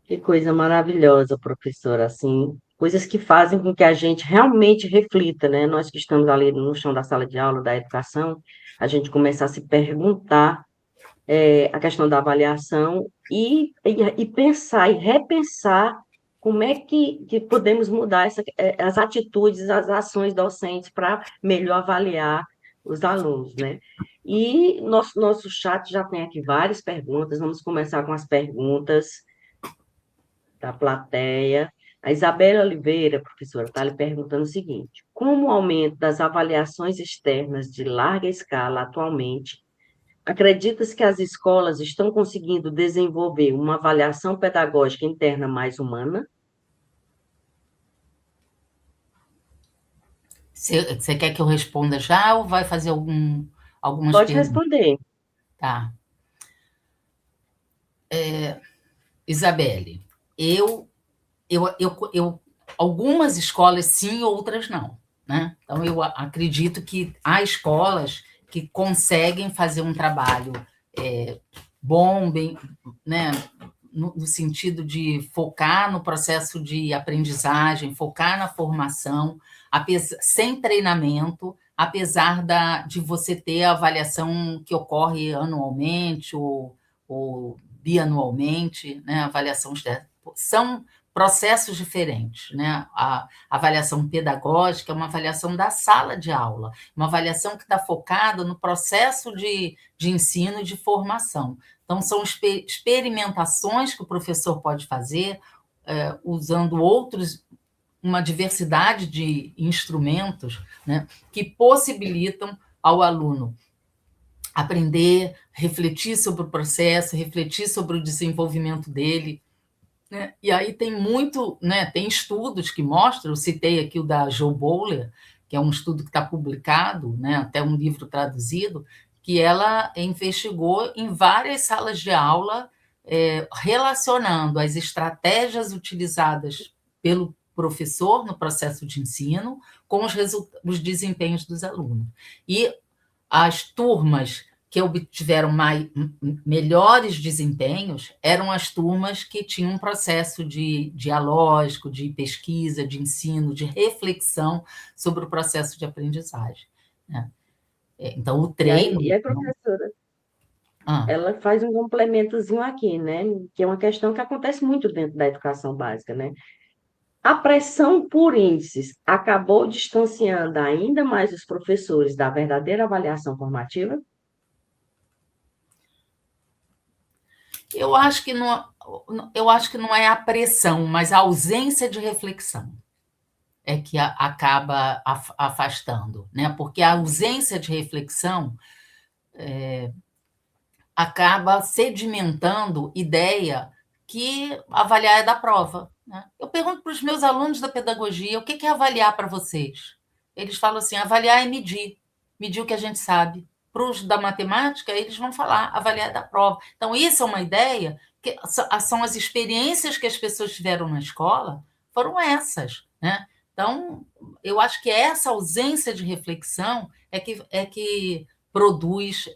Que coisa maravilhosa, professora, assim, coisas que fazem com que a gente realmente reflita, né? Nós que estamos ali no chão da sala de aula, da educação, a gente começa a se perguntar a questão da avaliação e pensar e repensar como é que podemos mudar as atitudes, as ações docentes para melhor avaliar os alunos, né? E nosso chat já tem aqui várias perguntas, vamos começar com as perguntas da plateia. A Isabela Oliveira, professora, está lhe perguntando o seguinte: como o aumento das avaliações externas de larga escala atualmente, acredita-se que as escolas estão conseguindo desenvolver uma avaliação pedagógica interna mais humana? Você quer que eu responda já ou vai fazer algumas Pode perguntas? responder. Tá. Isabelle, algumas escolas sim, outras não, né? Então, eu acredito que há escolas que conseguem fazer um trabalho bom, bem, né, no sentido de focar no processo de aprendizagem, focar na formação, sem treinamento, apesar de você ter a avaliação que ocorre anualmente ou bianualmente, né, avaliação externa. São processos diferentes, né? A avaliação pedagógica é uma avaliação da sala de aula, uma avaliação que está focada no processo de ensino e de formação. Então, são experimentações que o professor pode fazer usando uma diversidade de instrumentos, né, que possibilitam ao aluno aprender, refletir sobre o processo, refletir sobre o desenvolvimento dele, né? E aí tem tem estudos que mostram, eu citei aqui o da Jo Boaler, que é um estudo que está publicado, né, até um livro traduzido, que ela investigou em várias salas de aula, relacionando as estratégias utilizadas pelo professor no processo de ensino com os desempenhos dos alunos. E as turmas que obtiveram melhores desempenhos eram as turmas que tinham um processo dialógico, de pesquisa, de ensino, de reflexão sobre o processo de aprendizagem, né? Então, o treino... E aí, professora, ela faz um complementozinho aqui, né? Que é uma questão que acontece muito dentro da educação básica, né? A pressão por índices acabou distanciando ainda mais os professores da verdadeira avaliação formativa? Eu acho que não é a pressão, mas a ausência de reflexão é que acaba afastando, né? Porque a ausência de reflexão acaba sedimentando ideia que avaliar é da prova, né? Eu pergunto para os meus alunos da pedagogia, o que é avaliar para vocês? Eles falam assim, avaliar é medir o que a gente sabe. Para os da matemática, eles vão falar, avaliar é da prova. Então, isso é uma ideia que são as experiências que as pessoas tiveram na escola, foram essas, né? Então, eu acho que essa ausência de reflexão é que produz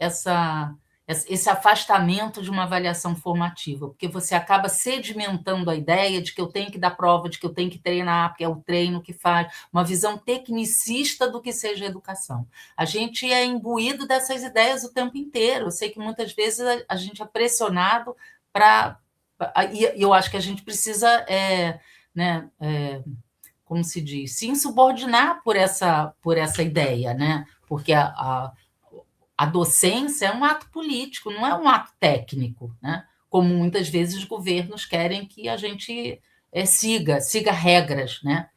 esse afastamento de uma avaliação formativa, porque você acaba sedimentando a ideia de que eu tenho que dar prova, de que eu tenho que treinar, porque é o treino que faz, uma visão tecnicista do que seja educação. A gente é imbuído dessas ideias o tempo inteiro. Eu sei que muitas vezes a gente é pressionado para... E eu acho que a gente precisa, como se diz, se insubordinar por essa ideia, né? Porque a docência é um ato político, não é um ato técnico, né? Como muitas vezes os governos querem que a gente siga regras, né?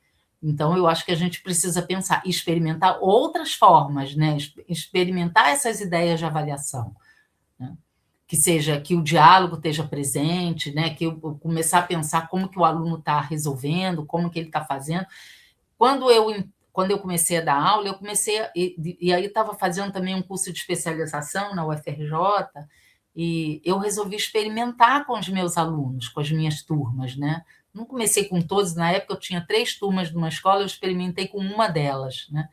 Então, eu acho que a gente precisa pensar, experimentar outras formas, né? Experimentar essas ideias de avaliação, né? que o diálogo esteja presente, né? Que eu começar a pensar como que o aluno está resolvendo, como que ele está fazendo. Quando eu comecei a dar aula, e aí estava fazendo também um curso de especialização na UFRJ, e eu resolvi experimentar com os meus alunos, com as minhas turmas, né? Não comecei com todos, na época eu tinha 3 turmas de uma escola, eu experimentei com uma delas, né?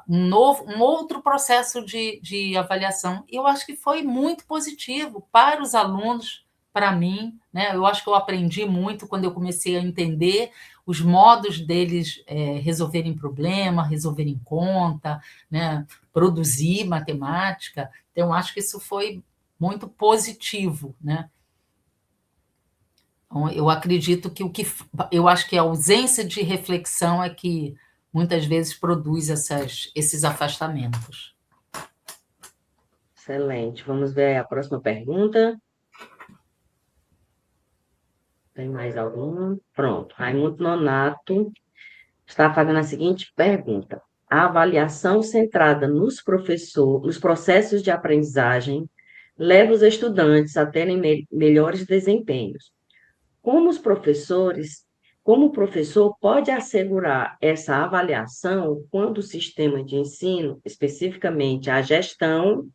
Um outro processo de avaliação. E eu acho que foi muito positivo para os alunos, para mim, né? Eu acho que eu aprendi muito quando eu comecei a entender os modos deles resolverem problema, resolverem conta, né? Produzir matemática. Então, eu acho que isso foi muito positivo, né? Então, eu acredito que eu acho que a ausência de reflexão é que muitas vezes produz esses afastamentos. Excelente. Vamos ver a próxima pergunta. Tem mais alguma? Pronto. Raimundo Nonato está fazendo a seguinte pergunta: a avaliação centrada nos processos de aprendizagem leva os estudantes a terem melhores desempenhos. Como o professor pode assegurar essa avaliação quando o sistema de ensino, especificamente a gestão,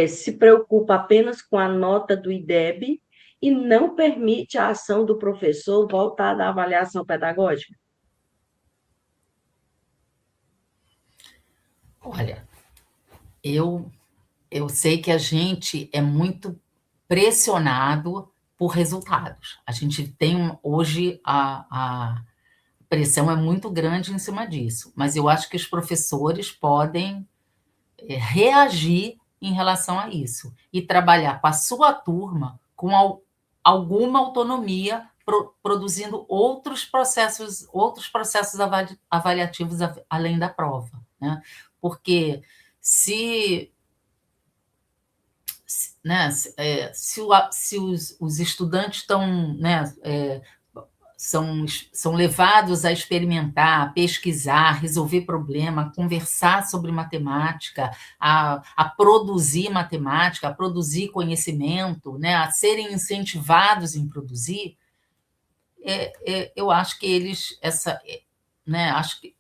se preocupa apenas com a nota do IDEB e não permite a ação do professor voltada à avaliação pedagógica? Olha, eu sei que a gente é muito pressionado por resultados. A gente tem hoje a pressão é muito grande em cima disso, mas eu acho que os professores podem reagir em relação a isso e trabalhar com a sua turma com alguma autonomia, produzindo outros processos avaliativos além da prova, né? Porque se os estudantes estão, né, são levados a experimentar, a pesquisar, resolver problema, a conversar sobre matemática, a produzir matemática, a produzir conhecimento, né, a serem incentivados em produzir, eu acho que eles né, acho que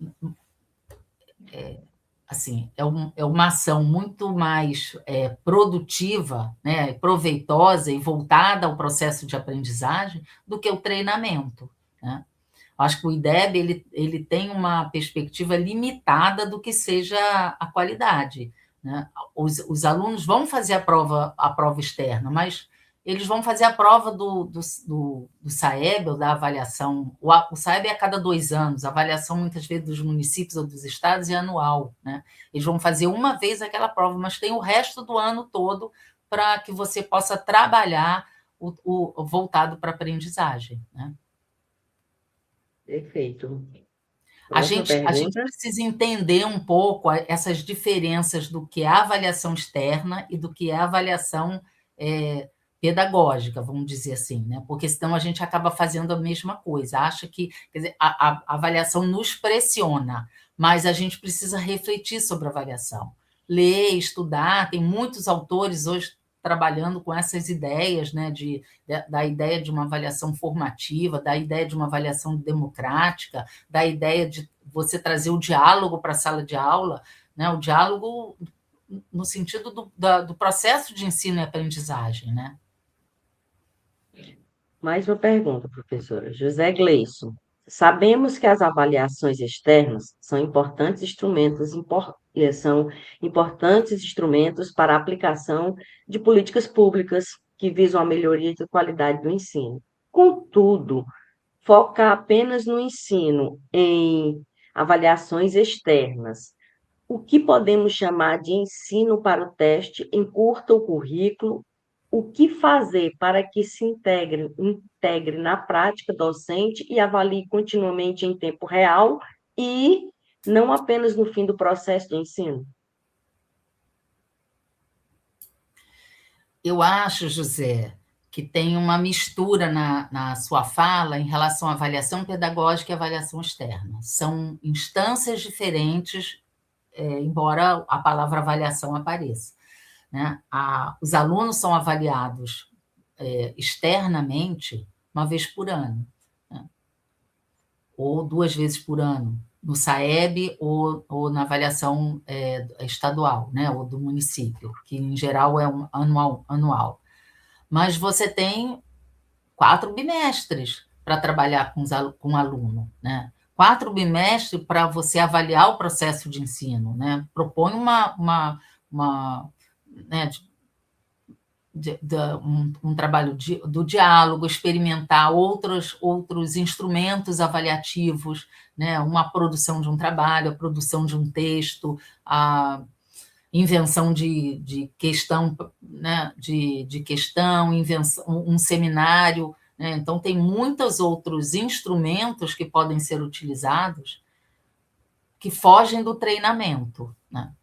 assim, é uma ação muito mais produtiva, né, proveitosa e voltada ao processo de aprendizagem do que o treinamento, né? Acho que o IDEB ele tem uma perspectiva limitada do que seja a qualidade, né? Os alunos vão fazer a prova externa, mas eles vão fazer a prova do SAEB, ou da avaliação. O SAEB é a cada 2 anos, a avaliação, muitas vezes, dos municípios ou dos estados é anual, né? Eles vão fazer uma vez aquela prova, mas tem o resto do ano todo para que você possa trabalhar o voltado para a aprendizagem, né? Perfeito. A Próxima gente pergunta. precisa entender um pouco essas diferenças do que é a avaliação externa e do que é a avaliação pedagógica, vamos dizer assim, né? Porque senão a gente acaba fazendo a mesma coisa. Acha que, quer dizer, a avaliação nos pressiona, mas a gente precisa refletir sobre a avaliação. Ler, estudar, tem muitos autores hoje trabalhando com essas ideias, né, da ideia de uma avaliação formativa, da ideia de uma avaliação democrática, da ideia de você trazer o diálogo para a sala de aula, né, o diálogo no sentido do processo de ensino e aprendizagem, né? Mais uma pergunta, professora. José Gleison. Sabemos que as avaliações externas são importantes instrumentos para a aplicação de políticas públicas que visam a melhoria da qualidade do ensino. Contudo, focar apenas no ensino em avaliações externas, o que podemos chamar de ensino para o teste, encurta o currículo. O que fazer para que se integre na prática docente e avalie continuamente em tempo real e não apenas no fim do processo de ensino? Eu acho, José, que tem uma mistura na sua fala em relação à avaliação pedagógica e avaliação externa. São instâncias diferentes, embora a palavra avaliação apareça. né? Os alunos são avaliados externamente uma vez por ano, né? Ou 2 vezes por ano, no SAEB ou na avaliação estadual, né? Ou do município, que em geral é anual. Mas você tem 4 bimestres para trabalhar com o aluno, né? 4 bimestres para você avaliar o processo de ensino, né? Propõe né, um trabalho do diálogo, experimentar outros instrumentos avaliativos, né? Uma produção de um trabalho, a produção de um texto, a invenção de questão, né? de questão, um seminário, né? Então, tem muitos outros instrumentos que podem ser utilizados que fogem do treinamento, né?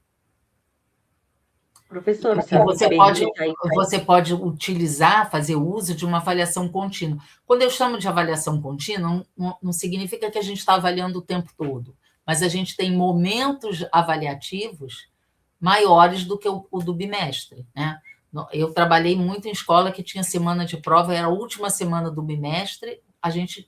Professora, se Você me pode, permite aí. você pode utilizar, fazer uso de uma avaliação contínua. Quando eu chamo de avaliação contínua, não significa que a gente está avaliando o tempo todo, mas a gente tem momentos avaliativos maiores do que o do bimestre, né? Eu trabalhei muito em escola que tinha semana de prova, era a última semana do bimestre,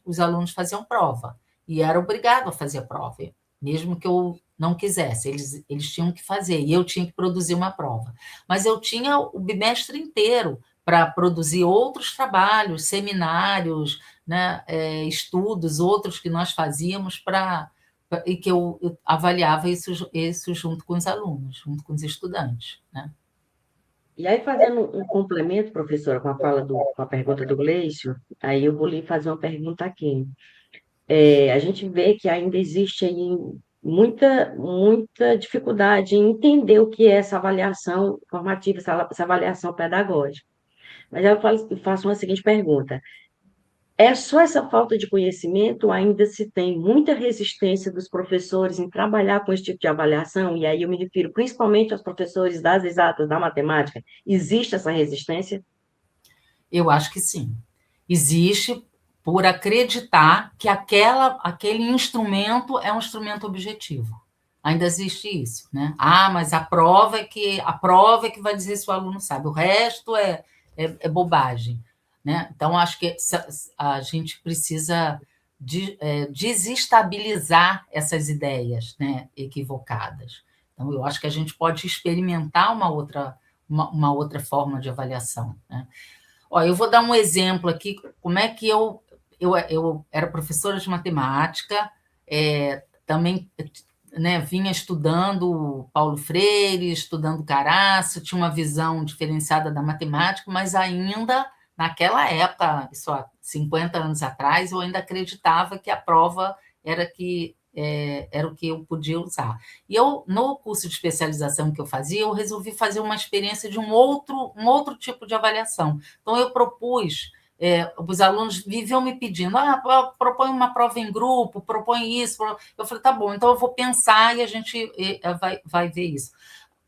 os alunos faziam prova, e era obrigado a fazer a prova, mesmo que eu não quisesse, eles tinham que fazer, e eu tinha que produzir uma prova. Mas eu tinha o bimestre inteiro para produzir outros trabalhos, seminários, né, estudos, outros que nós fazíamos e que eu avaliava isso junto com os alunos, junto com os estudantes, né? E aí, fazendo um complemento, professora, com a pergunta do Gleison, aí eu vou lhe fazer uma pergunta aqui. A gente vê que ainda existe aí muita dificuldade em entender o que é essa avaliação formativa, essa avaliação pedagógica. Mas eu faço uma seguinte pergunta: é só essa falta de conhecimento, ainda se tem muita resistência dos professores em trabalhar com esse tipo de avaliação? E aí eu me refiro principalmente aos professores das exatas, da matemática. Existe essa resistência? Eu acho que sim. Existe por acreditar que aquele instrumento é um instrumento objetivo. Ainda existe isso, né? Mas a prova é que vai dizer se o aluno sabe, o resto é bobagem, né? Então, acho que a gente precisa desestabilizar essas ideias, né, equivocadas. Então, eu acho que a gente pode experimentar uma outra forma de avaliação, né? Eu vou dar um exemplo aqui, como é que eu era professora de matemática, também, né, vinha estudando Paulo Freire, estudando Caraço, tinha uma visão diferenciada da matemática, mas ainda, naquela época, isso há 50 anos atrás, eu ainda acreditava que a prova era o que eu podia usar. E eu, no curso de especialização que eu fazia, eu resolvi fazer uma experiência de um outro tipo de avaliação. Então, eu propus, os alunos viviam me pedindo, propõe uma prova em grupo, propõe isso. Eu falei, tá bom, então eu vou pensar e a gente vai ver isso.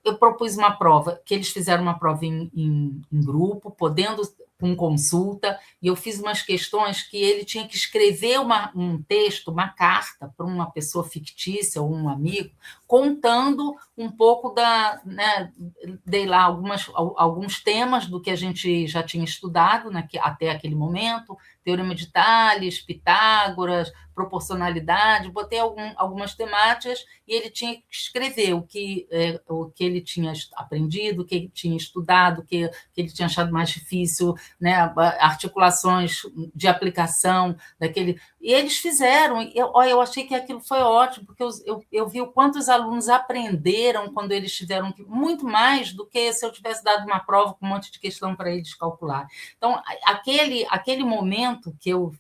Eu propus uma prova, que eles fizeram uma prova em grupo, podendo com consulta, e eu fiz umas questões que ele tinha que escrever um texto, uma carta para uma pessoa fictícia ou um amigo, contando um pouco né, dei lá alguns temas do que a gente já tinha estudado até aquele momento, Teorema de Tales, Pitágoras, proporcionalidade, botei algumas temáticas e ele tinha que escrever o que ele tinha aprendido, o que ele tinha estudado, o que ele tinha achado mais difícil, né, articulações de aplicação daquele. E eles fizeram, eu achei que aquilo foi ótimo, porque eu vi o quanto os alunos aprenderam quando eles tiveram muito mais do que se eu tivesse dado uma prova com um monte de questão para eles calcular. Então, aquele momento que eu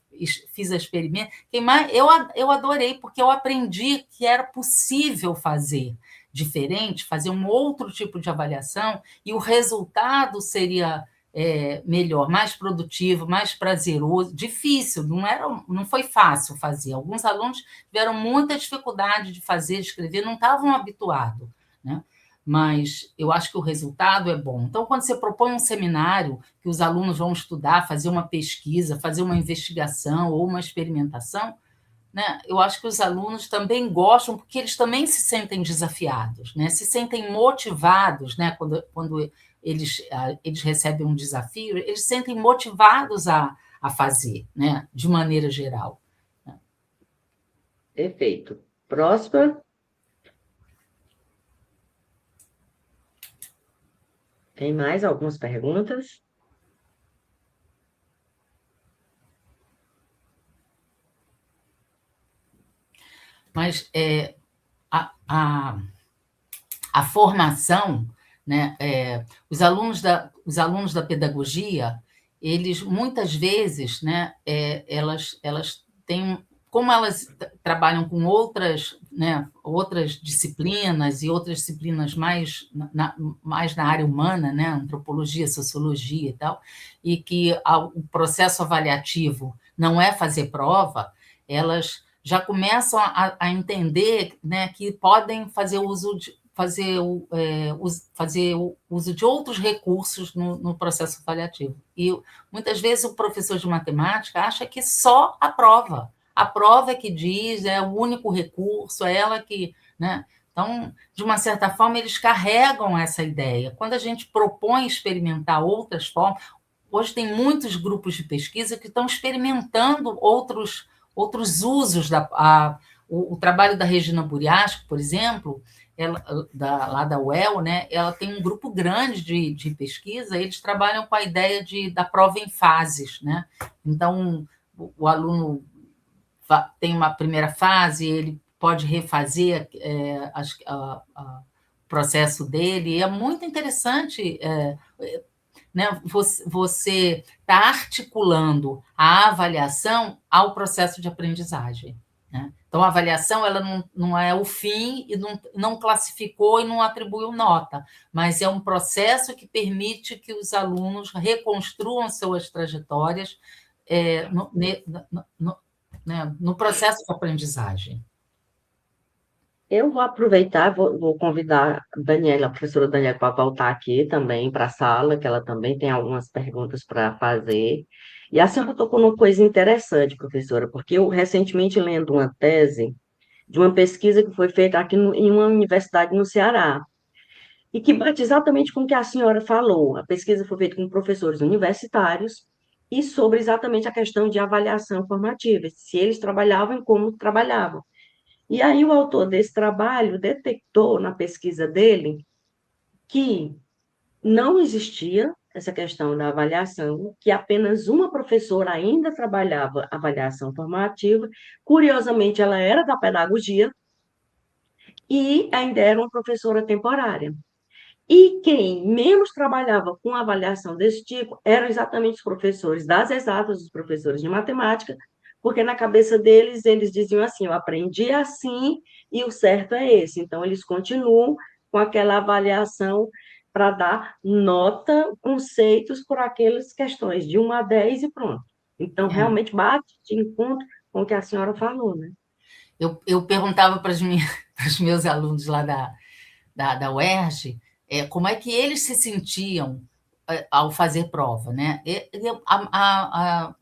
fiz a experimento, eu adorei, porque eu aprendi que era possível fazer diferente, fazer um outro tipo de avaliação, e o resultado seria melhor, mais produtivo, mais prazeroso. Difícil, não foi fácil fazer. Alguns alunos tiveram muita dificuldade de fazer, de escrever, não estavam habituados, né? Mas eu acho que o resultado é bom. Então, quando você propõe um seminário que os alunos vão estudar, fazer uma pesquisa, fazer uma investigação ou uma experimentação, né, eu acho que os alunos também gostam, porque eles também se sentem desafiados, né, se sentem motivados, né, quando eles recebem um desafio, eles se sentem motivados a fazer, né? De maneira geral. Perfeito. Próxima. Tem mais algumas perguntas? Mas a formação, né, os alunos da pedagogia, eles muitas vezes, né, elas têm, como elas trabalham com outras, né, outras disciplinas e outras disciplinas mais na área humana, né, antropologia, sociologia e tal, e que o processo avaliativo não é fazer prova, elas já começam a entender, né, que podem fazer uso de outros recursos no processo avaliativo. E muitas vezes o professor de matemática acha que só a prova é que diz, é o único recurso, é ela que, né? Então, de uma certa forma, eles carregam essa ideia. Quando a gente propõe experimentar outras formas, hoje tem muitos grupos de pesquisa que estão experimentando outros usos. O trabalho da Regina Buriasco, por exemplo, lá da UEL, né, ela tem um grupo grande de pesquisa, eles trabalham com a ideia da prova em fases. Né? Então, o aluno tem uma primeira fase, ele pode refazer o processo dele, e é muito interessante, né, você está articulando a avaliação ao processo de aprendizagem. Né? Então, a avaliação ela não é o fim, e não classificou e não atribuiu nota, mas é um processo que permite que os alunos reconstruam suas trajetórias no processo de aprendizagem. Eu vou aproveitar, vou convidar a professora Daniela, para voltar aqui também para a sala, que ela também tem algumas perguntas para fazer. E a senhora tocou numa coisa interessante, professora, porque eu recentemente lendo uma tese de uma pesquisa que foi feita aqui em uma universidade no Ceará, e que bate exatamente com o que a senhora falou. A pesquisa foi feita com professores universitários e sobre exatamente a questão de avaliação formativa, se eles trabalhavam e como trabalhavam. E aí o autor desse trabalho detectou na pesquisa dele que não existia essa questão da avaliação, que apenas uma professora ainda trabalhava avaliação formativa. Curiosamente, ela era da pedagogia e ainda era uma professora temporária. E quem menos trabalhava com avaliação desse tipo eram exatamente os professores das exatas, os professores de matemática, porque na cabeça deles, eles diziam assim, eu aprendi assim e o certo é esse. Então, eles continuam com aquela avaliação para dar nota, conceitos por aquelas questões, de 1 a 10 e pronto. Então, realmente bate de encontro com o que a senhora falou, né? Eu perguntava para os meus alunos lá da UERJ, como é que eles se sentiam ao fazer prova, né?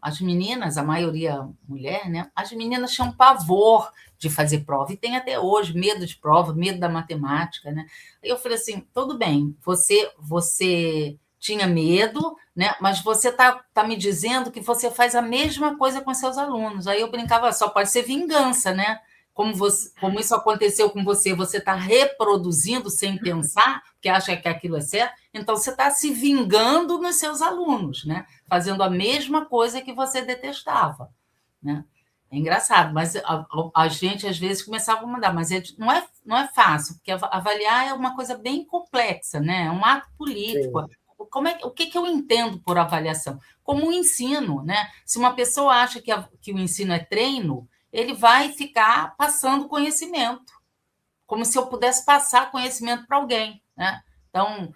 As meninas, a maioria mulher, né? As meninas tinham pavor de fazer prova, e tem até hoje medo de prova, medo da matemática, né? Eu falei assim, tudo bem, você tinha medo, né? Mas você tá me dizendo que você faz a mesma coisa com seus alunos. Aí eu brincava, só pode ser vingança, né? Como isso aconteceu com você, você está reproduzindo sem pensar, porque acha que aquilo é certo, então você está se vingando nos seus alunos, né? Fazendo a mesma coisa que você detestava. Né? É engraçado, mas a gente às vezes começava a mandar, mas não é fácil, porque avaliar é uma coisa bem complexa, né? É um ato político. Sim. O que eu entendo por avaliação? Como um ensino, né? Se uma pessoa acha que o ensino é treino, ele vai ficar passando conhecimento, como se eu pudesse passar conhecimento para alguém. Né? Então,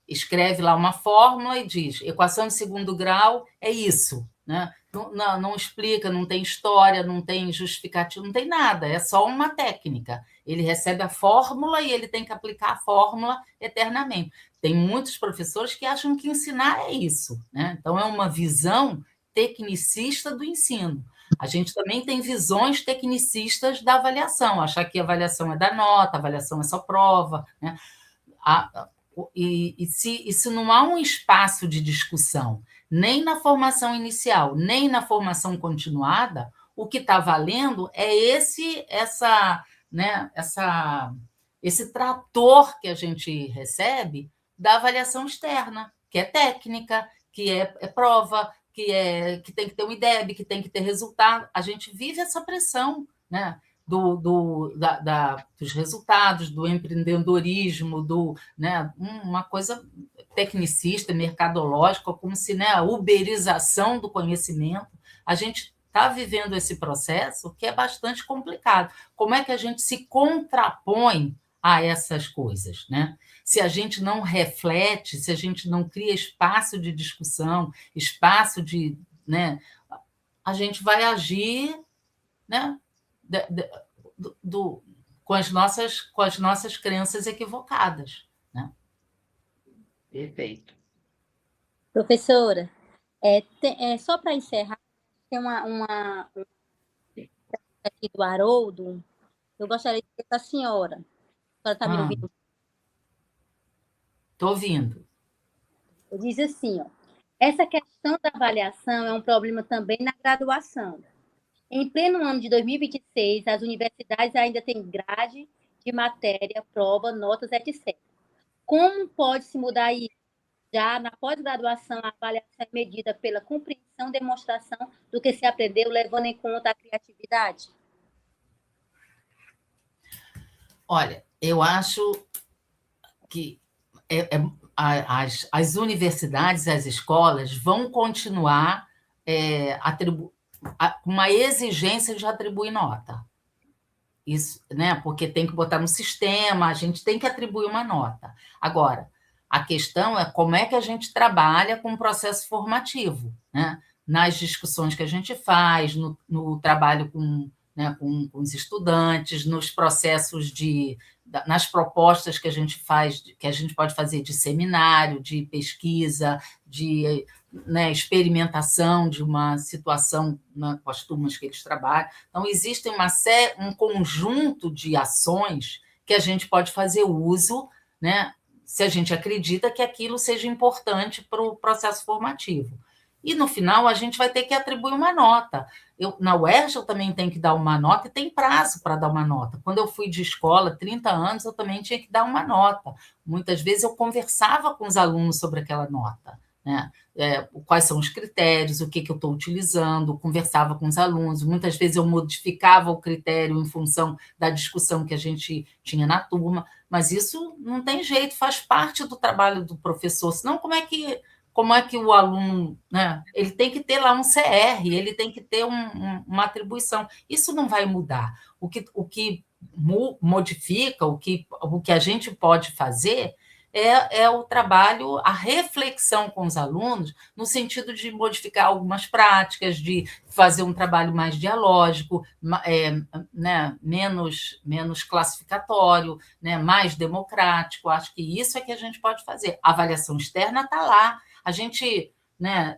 escreve lá uma fórmula e diz, equação de segundo grau é isso. Né? Não explica, não tem história, não tem justificativo, não tem nada, é só uma técnica. Ele recebe a fórmula e ele tem que aplicar a fórmula eternamente. Tem muitos professores que acham que ensinar é isso. Né? Então, é uma visão tecnicista do ensino. A gente também tem visões tecnicistas da avaliação, achar que a avaliação é da nota, a avaliação é só prova. Né? E se não há um espaço de discussão, nem na formação inicial, nem na formação continuada, o que está valendo é esse trator que a gente recebe da avaliação externa, que é técnica, que é prova, que tem que ter um IDEB, que tem que ter resultado. A gente vive essa pressão, né? Dos resultados, do empreendedorismo, né, uma coisa tecnicista, mercadológica, como se, né, a uberização do conhecimento. A gente está vivendo esse processo que é bastante complicado. Como é que a gente se contrapõe a essas coisas, né? Se a gente não reflete, se a gente não cria espaço de discussão, espaço de, né, a gente vai agir, né, com as nossas crenças equivocadas, né? Perfeito. Professora, só para encerrar, tem uma aqui do Haroldo, eu gostaria de dizer para a senhora. A senhora está me ouvindo? Estou ouvindo. Eu diz assim, ó, essa questão da avaliação é um problema também na graduação. Em pleno ano de 2026, as universidades ainda têm grade de matéria, prova, notas, etc. Como pode se mudar isso? Já na pós-graduação, a avaliação é medida pela compreensão e demonstração do que se aprendeu, levando em conta a criatividade? Olha, eu acho que as universidades, as escolas vão continuar com uma exigência de atribuir nota. Isso, né? Porque tem que botar no sistema, a gente tem que atribuir uma nota. Agora, a questão é como é que a gente trabalha com o processo formativo, né? Nas discussões que a gente faz, no trabalho né, com os estudantes, nos processos nas propostas que a gente faz, que a gente pode fazer de seminário, de pesquisa, de, né, experimentação de uma situação, né, com as turmas que eles trabalham. Então, existe um conjunto de ações que a gente pode fazer uso, né, se a gente acredita que aquilo seja importante para o processo formativo. E, no final, a gente vai ter que atribuir uma nota. Na UERJ, eu também tenho que dar uma nota e tem prazo para dar uma nota. Quando eu fui de escola, 30 anos, eu também tinha que dar uma nota. Muitas vezes eu conversava com os alunos sobre aquela nota, né? Quais são os critérios, o que eu estou utilizando, conversava com os alunos. Muitas vezes eu modificava o critério em função da discussão que a gente tinha na turma, mas isso não tem jeito, faz parte do trabalho do professor. Senão, como é que o aluno, né, ele tem que ter lá um CR, ele tem que ter uma atribuição. Isso não vai mudar. O que modifica, o que a gente pode fazer é o trabalho, a reflexão com os alunos, no sentido de modificar algumas práticas, de fazer um trabalho mais dialógico, né, menos classificatório, né, mais democrático. Acho que isso é que a gente pode fazer. A avaliação externa está lá. A gente, né,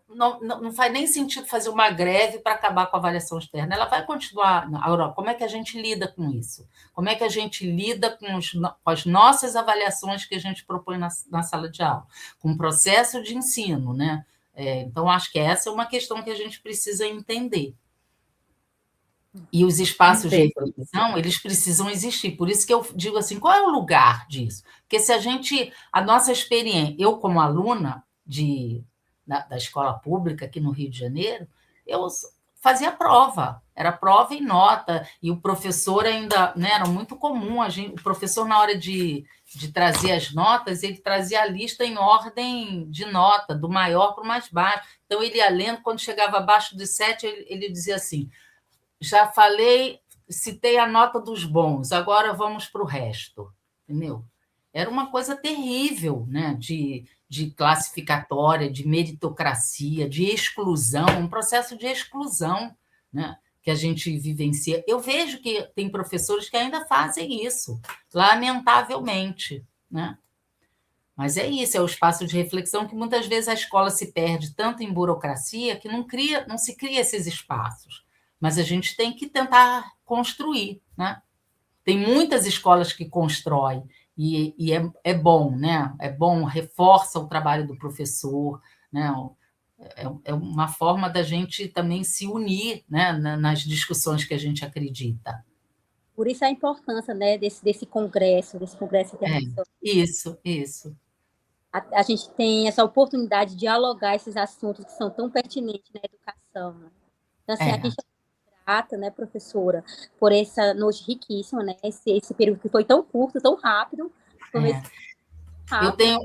não faz nem sentido fazer uma greve para acabar com a avaliação externa. Ela vai continuar. Agora, como é que a gente lida com isso? Como é que a gente lida com as nossas avaliações que a gente propõe na sala de aula? Com o processo de ensino, né? Então, acho que essa é uma questão que a gente precisa entender. E os espaços de reflexão, eles precisam existir. Por isso que eu digo assim, qual é o lugar disso? Porque se a nossa experiência, eu como aluna da escola pública aqui no Rio de Janeiro, eu fazia prova, era prova e nota, e o professor ainda, né, era muito comum, o professor, na hora de trazer as notas, ele trazia a lista em ordem de nota, do maior para o mais baixo. Então, ele ia lendo, quando chegava abaixo de 7, ele dizia assim: já falei, citei a nota dos bons, agora vamos para o resto, entendeu? Era uma coisa terrível, né? De classificatória, de meritocracia, de exclusão, um processo de exclusão, né? Que a gente vivencia. Eu vejo que tem professores que ainda fazem isso, lamentavelmente, né? Mas é isso, é o espaço de reflexão que muitas vezes a escola se perde tanto em burocracia que não se cria esses espaços. Mas a gente tem que tentar construir, né? Tem muitas escolas que constroem, é bom, né? É bom, reforça o trabalho do professor, né? É uma forma da gente também se unir, né, nas discussões que a gente acredita. Por isso a importância, né, desse congresso internacional. Isso. A gente tem essa oportunidade de dialogar esses assuntos que são tão pertinentes na educação, né? Então, assim, a gente é grata, né, professora, por essa noite riquíssima, né, esse período que foi tão curto, tão rápido. Eu tenho,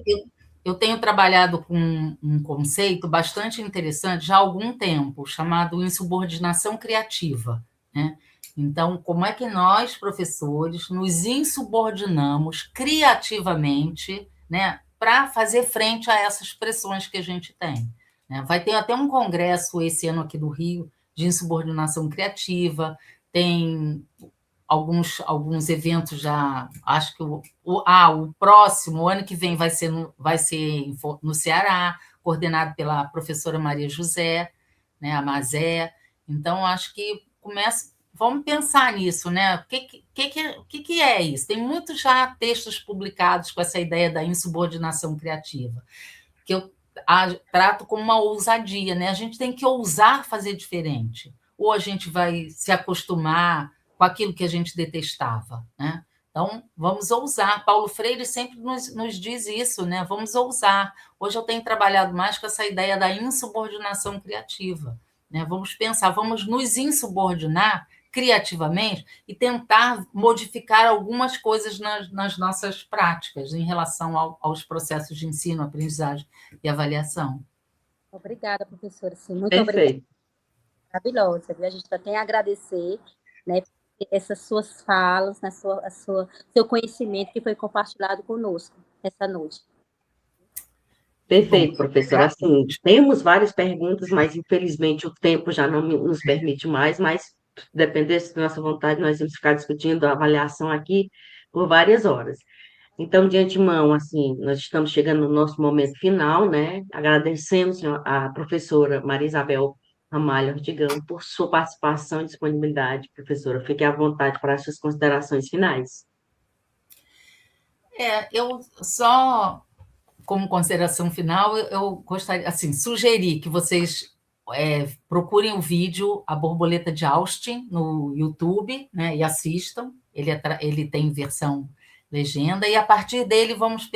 eu tenho trabalhado com um conceito bastante interessante já há algum tempo, chamado insubordinação criativa, né? Então, como é que nós, professores, nos insubordinamos criativamente, né, para fazer frente a essas pressões que a gente tem, né? Vai ter até um congresso esse ano aqui do Rio de insubordinação criativa, tem alguns eventos já, acho que o próximo, o ano que vem, vai ser no Ceará, coordenado pela professora Maria José, né, a Mazé. Então, acho que vamos pensar nisso, né? O que é isso? Tem muitos já textos publicados com essa ideia da insubordinação criativa, que eu trato como uma ousadia, né? A gente tem que ousar fazer diferente. Ou a gente vai se acostumar com aquilo que a gente detestava, né? Então, vamos ousar. Paulo Freire sempre nos diz isso, né? Vamos ousar. Hoje eu tenho trabalhado mais com essa ideia da insubordinação criativa, né? Vamos pensar, vamos nos insubordinar criativamente e tentar modificar algumas coisas nas nossas práticas em relação aos processos de ensino, aprendizagem e avaliação. Obrigada, professora. Sim, muito Perfeito. obrigada. Maravilhosa, viu? A gente só tem a agradecer, né, essas suas falas, seu conhecimento que foi compartilhado conosco essa noite. Perfeito, professora. Assim, temos várias perguntas, mas infelizmente o tempo já não nos permite mais, mas dependesse da nossa vontade, nós vamos ficar discutindo a avaliação aqui por várias horas. Então, de antemão, assim, nós estamos chegando no nosso momento final, né? Agradecemos a professora Maria Isabel Ramalho Ortigão por sua participação e disponibilidade, professora. Fique à vontade para as suas considerações finais. Eu só, como consideração final, eu gostaria, assim, sugerir que vocês procurem o vídeo A Borboleta de Austin no YouTube, né, e assistam. Ele tem versão legenda, e a partir dele vamos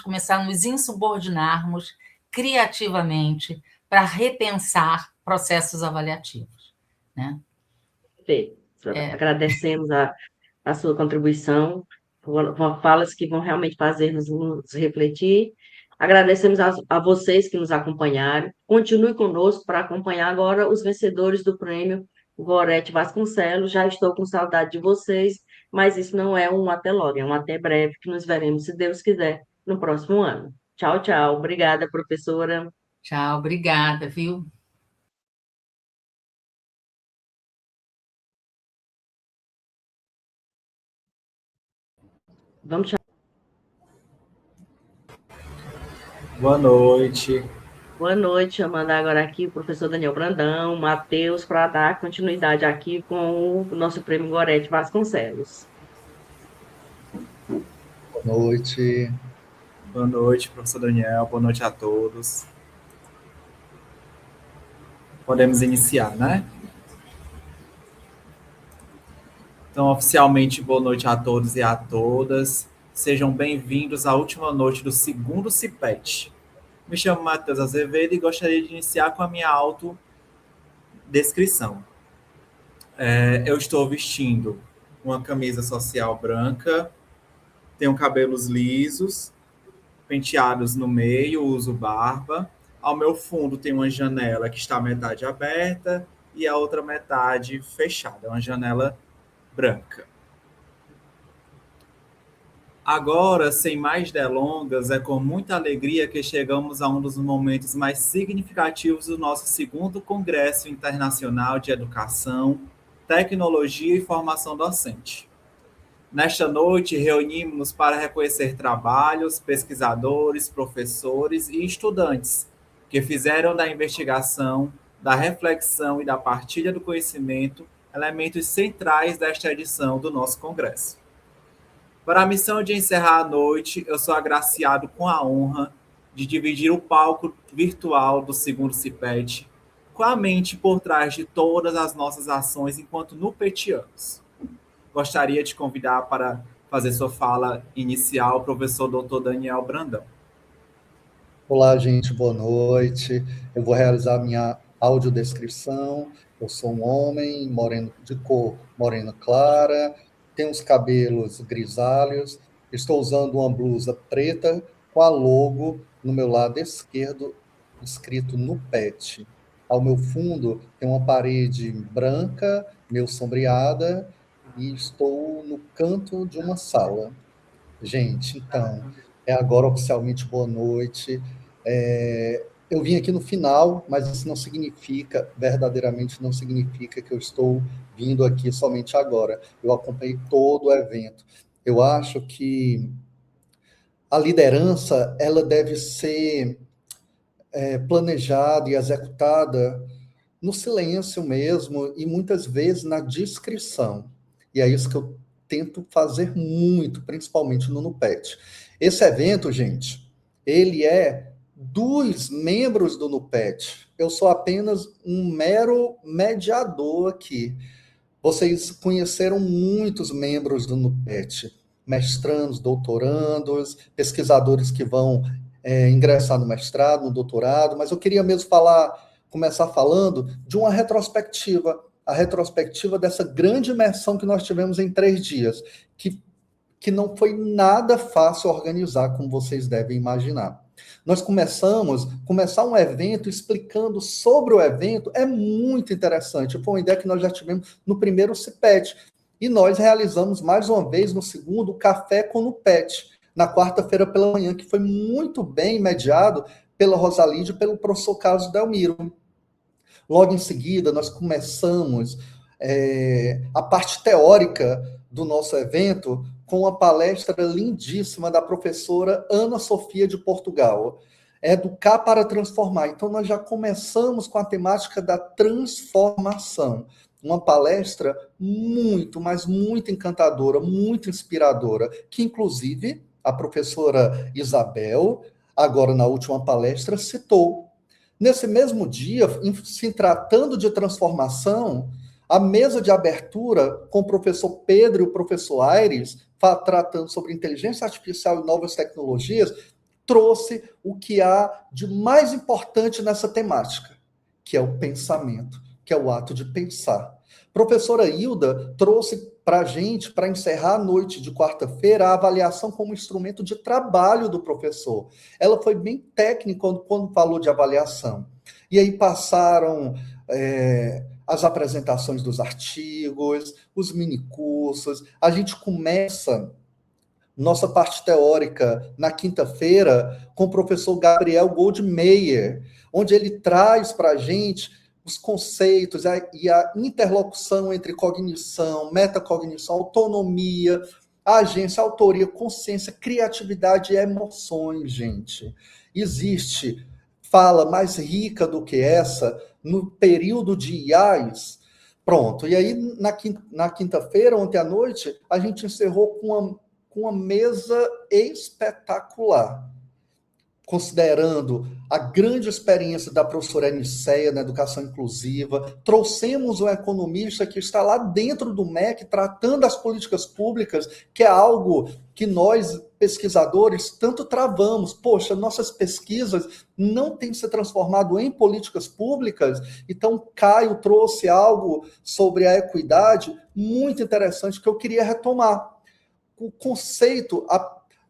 começar a nos insubordinarmos criativamente para repensar processos avaliativos, né? Perfeito. Agradecemos a sua contribuição, falas que vão realmente fazer nos refletir. Agradecemos a vocês que nos acompanharam. Continue conosco para acompanhar agora os vencedores do prêmio Gorete Vasconcelos. Já estou com saudade de vocês, mas isso não é um até logo, é um até breve, que nos veremos, se Deus quiser, no próximo ano. Tchau, tchau. Obrigada, professora. Tchau, obrigada, viu? Vamos chamar. Boa noite. Boa noite, chamando agora aqui o professor Daniel Brandão, Matheus, para dar continuidade aqui com o nosso prêmio Gorete Vasconcelos. Boa noite. Boa noite, professor Daniel. Boa noite a todos. Podemos iniciar, né? Então, oficialmente, boa noite a todos e a todas. Sejam bem-vindos à última noite do segundo CIPET. Me chamo Matheus Azevedo e gostaria de iniciar com a minha autodescrição. Eu estou vestindo uma camisa social branca, tenho cabelos lisos, penteados no meio, uso barba. Ao meu fundo tem uma janela que está metade aberta e a outra metade fechada, uma janela branca. Agora, sem mais delongas, é com muita alegria que chegamos a um dos momentos mais significativos do nosso segundo Congresso Internacional de Educação, Tecnologia e Formação Docente. Nesta noite, reunimos-nos para reconhecer trabalhos, pesquisadores, professores e estudantes que fizeram da investigação, da reflexão e da partilha do conhecimento elementos centrais desta edição do nosso congresso. Para a missão de encerrar a noite, eu sou agraciado com a honra de dividir o palco virtual do segundo CIPET com a mente por trás de todas as nossas ações enquanto nupetianos. Gostaria de convidar para fazer sua fala inicial o professor Dr. Daniel Brandão. Olá, gente, boa noite. Eu vou realizar minha audiodescrição. Eu sou um homem moreno, de cor morena clara, tenho os cabelos grisalhos, estou usando uma blusa preta com a logo no meu lado esquerdo, escrito NUPET. Ao meu fundo tem uma parede branca, meio sombreada, e estou no canto de uma sala. Gente, então, é agora oficialmente boa noite. Eu vim aqui no final, mas isso não significa, verdadeiramente não significa que eu estou vindo aqui somente agora. Eu acompanhei todo o evento. Eu acho que a liderança, ela deve ser planejada e executada no silêncio mesmo e muitas vezes na discrição. E é isso que eu tento fazer muito, principalmente no NUPET. Esse evento, gente, ele é dos membros do NUPET. Eu sou apenas um mero mediador aqui. Vocês conheceram muitos membros do NUPET, mestrandos, doutorandos, pesquisadores que vão ingressar no mestrado, no doutorado, mas eu queria mesmo começar falando de uma retrospectiva, a retrospectiva dessa grande imersão que nós tivemos em 3 dias, que não foi nada fácil organizar, como vocês devem imaginar. Nós começar um evento explicando sobre o evento é muito interessante. Foi uma ideia que nós já tivemos no primeiro CIPET. E nós realizamos mais uma vez no segundo o Café com o NUPET, na quarta-feira pela manhã, que foi muito bem mediado pela Rosalide e pelo professor Carlos Delmiro. Logo em seguida, nós começamos a parte teórica do nosso evento com uma palestra lindíssima da professora Ana Sofia de Portugal, Educar para Transformar. Então, nós já começamos com a temática da transformação. Uma palestra muito, mas muito encantadora, muito inspiradora, que, inclusive, a professora Isabel, agora na última palestra, citou. Nesse mesmo dia, se tratando de transformação, a mesa de abertura com o professor Pedro e o professor Aires, tratando sobre inteligência artificial e novas tecnologias, trouxe o que há de mais importante nessa temática, que é o pensamento, que é o ato de pensar. Professora Hilda trouxe para a gente, para encerrar a noite de quarta-feira, a avaliação como instrumento de trabalho do professor. Ela foi bem técnica quando falou de avaliação. E aí passaram as apresentações dos artigos, os minicursos. A gente começa nossa parte teórica na quinta-feira com o professor Gabriel Goldmeyer, onde ele traz para a gente os conceitos e a interlocução entre cognição, metacognição, autonomia, agência, autoria, consciência, criatividade e emoções, gente. Existe fala mais rica do que essa no período de IAS? Pronto. E aí, na quinta-feira, ontem à noite, a gente encerrou com uma mesa espetacular, considerando a grande experiência da professora Aniceia na educação inclusiva. Trouxemos um economista que está lá dentro do MEC, tratando as políticas públicas, que é algo que nós, pesquisadores, tanto travamos. Poxa, nossas pesquisas não têm se transformado em políticas públicas. Então, Caio trouxe algo sobre a equidade muito interessante que eu queria retomar. O conceito,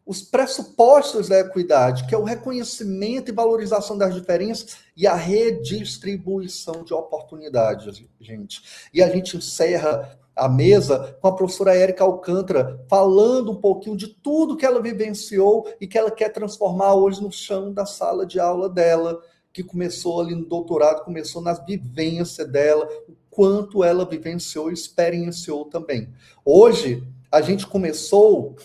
os pressupostos da equidade, que é o reconhecimento e valorização das diferenças e a redistribuição de oportunidades, gente. E a gente encerra a mesa com a professora Érica Alcântara, falando um pouquinho de tudo que ela vivenciou e que ela quer transformar hoje no chão da sala de aula dela, que começou ali no doutorado, começou na vivência dela, o quanto ela vivenciou e experienciou também. Hoje, a gente começou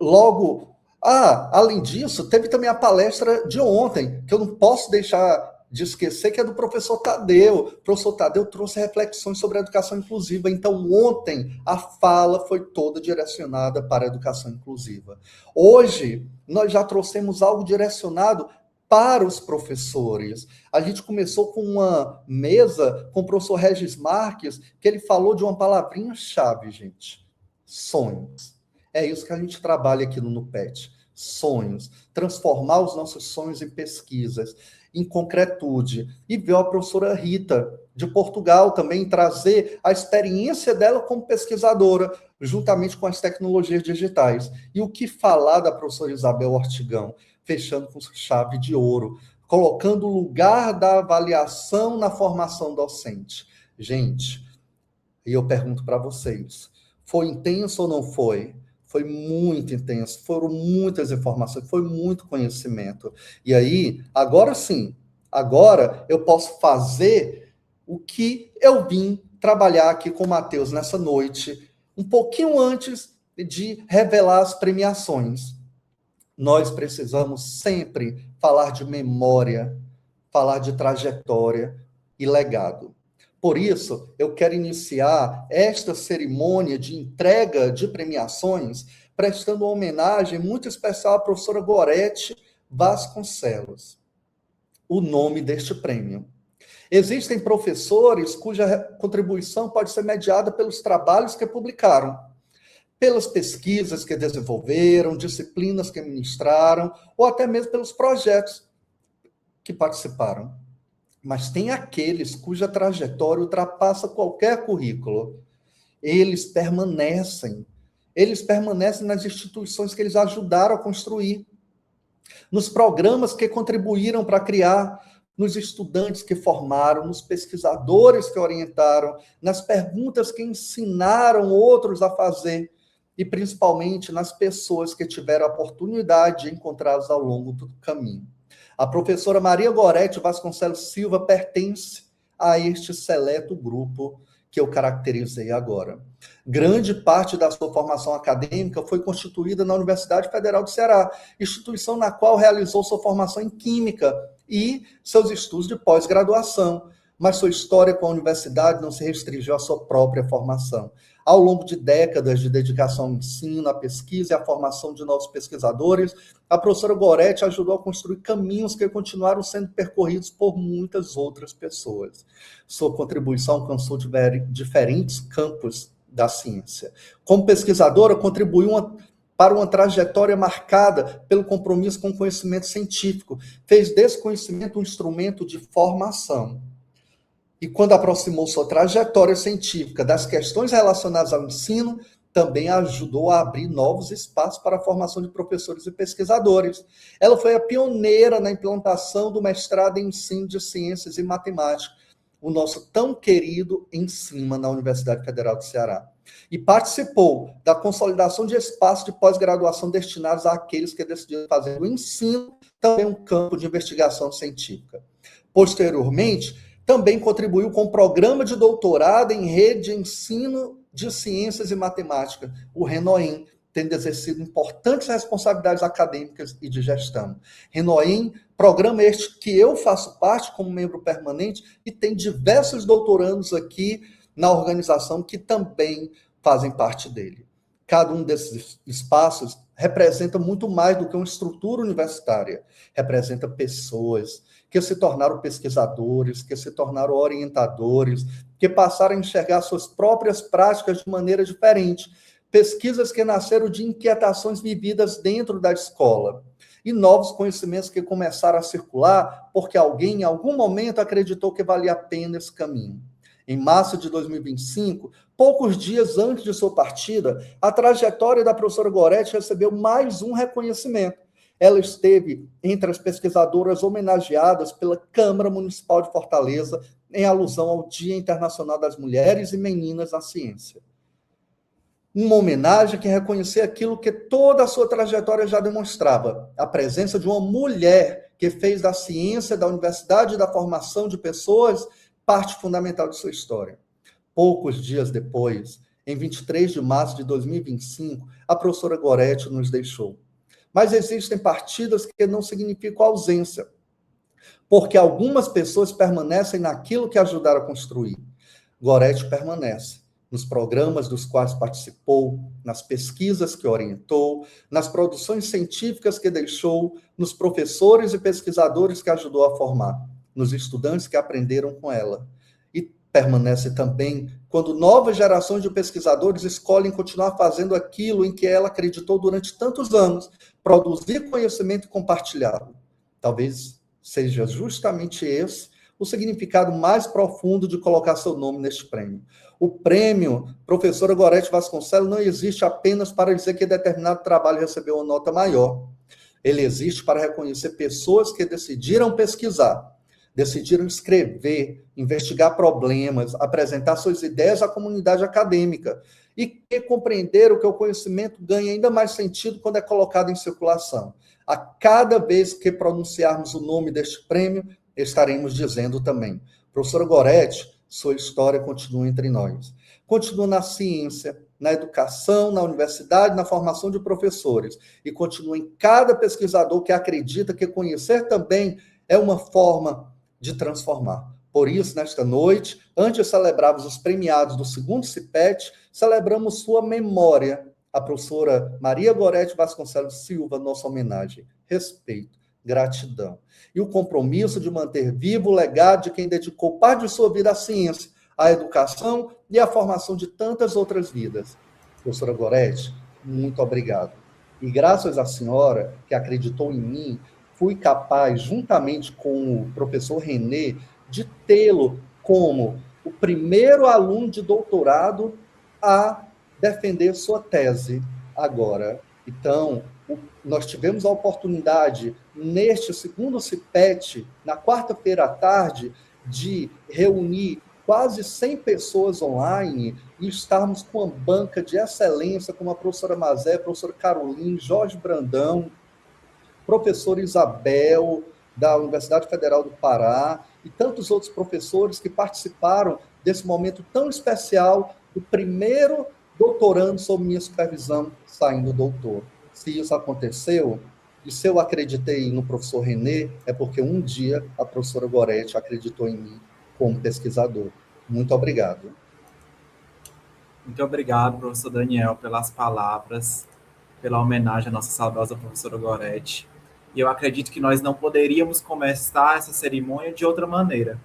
logo... além disso, teve também a palestra de ontem, que eu não posso deixar de esquecer que é do professor Tadeu. O professor Tadeu trouxe reflexões sobre a educação inclusiva. Então, ontem, a fala foi toda direcionada para a educação inclusiva. Hoje, nós já trouxemos algo direcionado para os professores. A gente começou com uma mesa com o professor Regis Marques, que ele falou de uma palavrinha-chave, gente. Sonhos. É isso que a gente trabalha aqui no NUPET. Sonhos. Transformar os nossos sonhos em pesquisas, em concretude. E ver a professora Rita, de Portugal, também trazer a experiência dela como pesquisadora, juntamente com as tecnologias digitais. E o que falar da professora Isabel Ortigão, fechando com chave de ouro, colocando o lugar da avaliação na formação docente. Gente, e eu pergunto para vocês, foi intenso ou não foi? Foi muito intenso, foram muitas informações, foi muito conhecimento. E aí, agora sim, agora eu posso fazer o que eu vim trabalhar aqui com o Matheus nessa noite, um pouquinho antes de revelar as premiações. Nós precisamos sempre falar de memória, falar de trajetória e legado. Por isso, eu quero iniciar esta cerimônia de entrega de premiações prestando uma homenagem muito especial à professora Gorete Vasconcelos, o nome deste prêmio. Existem professores cuja contribuição pode ser mediada pelos trabalhos que publicaram, pelas pesquisas que desenvolveram, disciplinas que ministraram, ou até mesmo pelos projetos que participaram. Mas tem aqueles cuja trajetória ultrapassa qualquer currículo. Eles permanecem nas instituições que eles ajudaram a construir, nos programas que contribuíram para criar, nos estudantes que formaram, nos pesquisadores que orientaram, nas perguntas que ensinaram outros a fazer, e principalmente nas pessoas que tiveram a oportunidade de encontrá-los ao longo do caminho. A professora Maria Gorete Vasconcelos Silva pertence a este seleto grupo que eu caracterizei agora. Grande parte da sua formação acadêmica foi constituída na Universidade Federal do Ceará, instituição na qual realizou sua formação em Química e seus estudos de pós-graduação. Mas sua história com a universidade não se restringiu à sua própria formação. Ao longo de décadas de dedicação ao ensino, à pesquisa e à formação de novos pesquisadores, a professora Gorete ajudou a construir caminhos que continuaram sendo percorridos por muitas outras pessoas. Sua contribuição alcançou diferentes campos da ciência. Como pesquisadora, contribuiu para uma trajetória marcada pelo compromisso com o conhecimento científico. Fez desse conhecimento um instrumento de formação. E quando aproximou sua trajetória científica das questões relacionadas ao ensino, também ajudou a abrir novos espaços para a formação de professores e pesquisadores. Ela foi a pioneira na implantação do mestrado em ensino de ciências e matemática, o nosso tão querido Ensima na Universidade Federal do Ceará. E participou da consolidação de espaços de pós-graduação destinados àqueles que decidiram fazer do ensino também um campo de investigação científica. Posteriormente, também contribuiu com o programa de doutorado em rede de ensino de ciências e matemática, o RENOEM, tendo exercido importantes responsabilidades acadêmicas e de gestão. RENOEM, programa este que eu faço parte como membro permanente e tem diversos doutorandos aqui na organização que também fazem parte dele. Cada um desses espaços representa muito mais do que uma estrutura universitária, representa pessoas que se tornaram pesquisadores, que se tornaram orientadores, que passaram a enxergar suas próprias práticas de maneira diferente. Pesquisas que nasceram de inquietações vividas dentro da escola. E novos conhecimentos que começaram a circular porque alguém, em algum momento, acreditou que valia a pena esse caminho. Em março de 2025, poucos dias antes de sua partida, a trajetória da professora Gorete recebeu mais um reconhecimento. Ela esteve entre as pesquisadoras homenageadas pela Câmara Municipal de Fortaleza, em alusão ao Dia Internacional das Mulheres e Meninas na Ciência. Uma homenagem que reconhecia aquilo que toda a sua trajetória já demonstrava, a presença de uma mulher que fez da ciência, da universidade e da formação de pessoas parte fundamental de sua história. Poucos dias depois, em 23 de março de 2025, a professora Gorete nos deixou. Mas existem partidas que não significam ausência. porque algumas pessoas permanecem naquilo que ajudaram a construir. Gorete permanece nos programas dos quais participou, nas pesquisas que orientou, nas produções científicas que deixou, nos professores e pesquisadores que ajudou a formar, nos estudantes que aprenderam com ela. E permanece também quando novas gerações de pesquisadores escolhem continuar fazendo aquilo em que ela acreditou durante tantos anos, produzir conhecimento e compartilhá-lo. Talvez seja justamente esse o significado mais profundo de colocar seu nome neste prêmio. O prêmio Professora Gorete Vasconcelos não existe apenas para dizer que determinado trabalho recebeu uma nota maior. Ele existe para reconhecer pessoas que decidiram pesquisar, decidiram escrever, investigar problemas, apresentar suas ideias à comunidade acadêmica e que compreenderam que o conhecimento ganha ainda mais sentido quando é colocado em circulação. A cada vez que pronunciarmos o nome deste prêmio, estaremos dizendo também: professora Gorete, sua história continua entre nós. Continua na ciência, na educação, na universidade, na formação de professores. E continua em cada pesquisador que acredita que conhecer também é uma forma de transformar. Por isso, nesta noite, antes de celebrarmos os premiados do segundo CIPET, celebramos sua memória, a professora Maria Gorete Vasconcelos Silva, nossa homenagem. Respeito, gratidão. E o compromisso de manter vivo o legado de quem dedicou parte de sua vida à ciência, à educação e à formação de tantas outras vidas. Professora Gorete, muito obrigado. E graças à senhora, que acreditou em mim, fui capaz, juntamente com o professor René, de tê-lo como o primeiro aluno de doutorado a defender sua tese agora. Então, nós tivemos a oportunidade, neste segundo CIPET, na quarta-feira à tarde, de reunir quase 100 pessoas online e estarmos com uma banca de excelência, como a professora Mazé, a professora Caroline, Jorge Brandão, professora Isabel, da Universidade Federal do Pará, e tantos outros professores que participaram desse momento tão especial do primeiro doutorando sob minha supervisão, saindo doutor. Se isso aconteceu, e se eu acreditei no professor René, é porque um dia a professora Gorete acreditou em mim como pesquisador. Muito obrigado. Muito obrigado, professor Daniel, pelas palavras, pela homenagem à nossa saudosa professora Gorete. E eu acredito que nós não poderíamos começar essa cerimônia de outra maneira.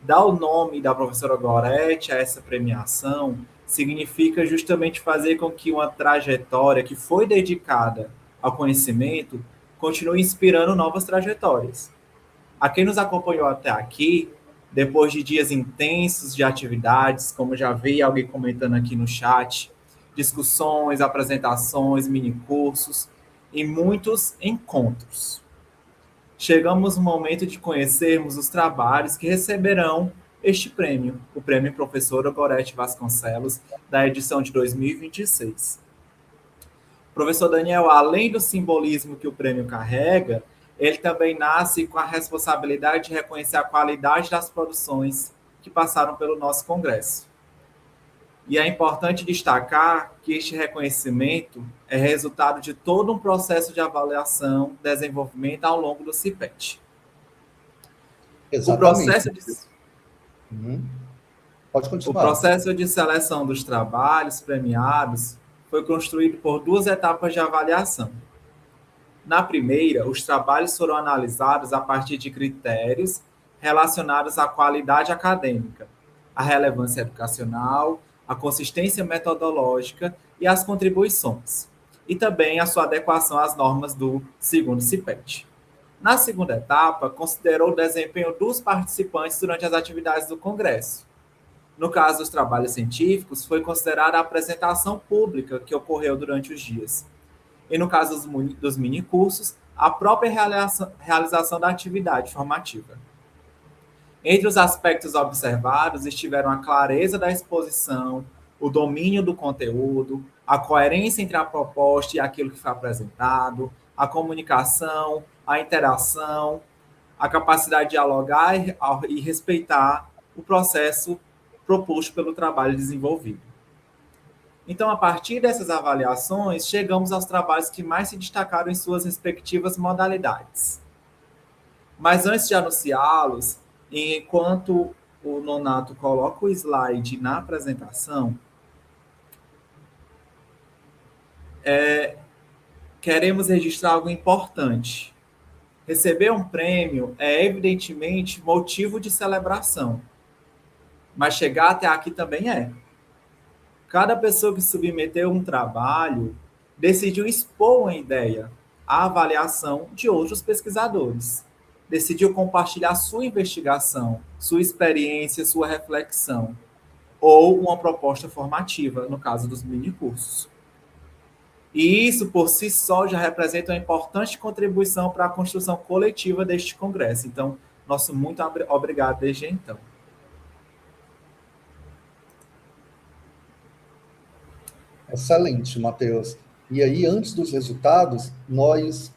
Dar o nome da professora Gorete a essa premiação significa justamente fazer com que uma trajetória que foi dedicada ao conhecimento continue inspirando novas trajetórias. A quem nos acompanhou até aqui, depois de dias intensos de atividades, como já vi alguém comentando aqui no chat, discussões, apresentações, minicursos e muitos encontros. Chegamos no momento de conhecermos os trabalhos que receberão este prêmio, o Prêmio Professora Gorete Vasconcelos, da edição de 2026. Professor Daniel, além do simbolismo que o prêmio carrega, ele também nasce com a responsabilidade de reconhecer a qualidade das produções que passaram pelo nosso congresso. E é importante destacar que este reconhecimento é resultado de todo um processo de avaliação e desenvolvimento ao longo do CIPET. Exatamente. Pode continuar. O processo de seleção dos trabalhos premiados foi construído por 2 etapas de avaliação. Na primeira, os trabalhos foram analisados a partir de critérios relacionados à qualidade acadêmica, à relevância educacional, à consistência metodológica e às contribuições, e também a sua adequação às normas do segundo CIPET. Na segunda etapa, considerou o desempenho dos participantes durante as atividades do Congresso. No caso dos trabalhos científicos, foi considerada a apresentação pública que ocorreu durante os dias. E no caso dos minicursos, a própria realização da atividade formativa. Entre os aspectos observados estiveram a clareza da exposição, o domínio do conteúdo, a coerência entre a proposta e aquilo que foi apresentado, a comunicação, a interação, a capacidade de dialogar e respeitar o processo proposto pelo trabalho desenvolvido. Então, a partir dessas avaliações, chegamos aos trabalhos que mais se destacaram em suas respectivas modalidades. Mas antes de anunciá-los, enquanto o Nonato coloca o slide na apresentação, queremos registrar algo importante. Receber um prêmio é, evidentemente, motivo de celebração, mas chegar até aqui também é. Cada pessoa que submeteu um trabalho decidiu expor uma ideia à avaliação de outros pesquisadores. Decidiu compartilhar sua investigação, sua experiência, sua reflexão, ou uma proposta formativa, no caso dos minicursos. E isso, por si só, já representa uma importante contribuição para a construção coletiva deste congresso. Então, nosso muito obrigado desde então. Excelente, Matheus. E aí, antes dos resultados, nós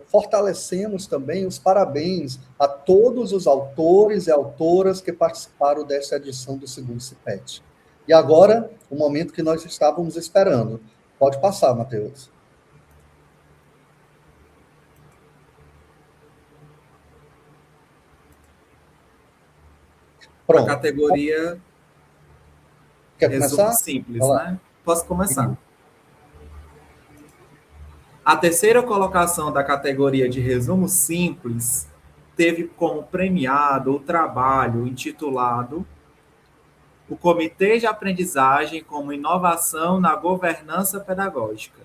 fortalecemos também os parabéns a todos os autores e autoras que participaram desta edição do segundo CIPET. E agora, o momento que nós estávamos esperando. Pode passar, Matheus. Pronto. A categoria... Quer resumo começar? Simples, né? Posso começar. Sim. A terceira colocação da categoria de resumo simples teve como premiado o trabalho intitulado O Comitê de Aprendizagem como Inovação na Governança Pedagógica,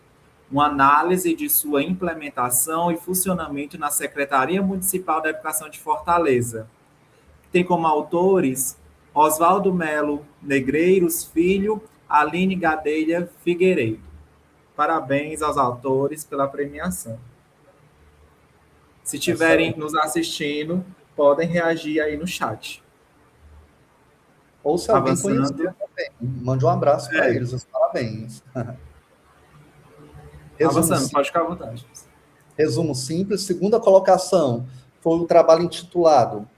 uma análise de sua implementação e funcionamento na Secretaria Municipal da Educação de Fortaleza. Tem como autores Oswaldo Melo Negreiros Filho, Aline Gadelha Figueiredo. Parabéns aos autores pela premiação. Se estiverem nos assistindo, podem reagir aí no chat. Ou se alguém conhecer também, mande um abraço para eles, os parabéns. Avançando, pode ficar à vontade. Resumo simples, segunda colocação foi o trabalho intitulado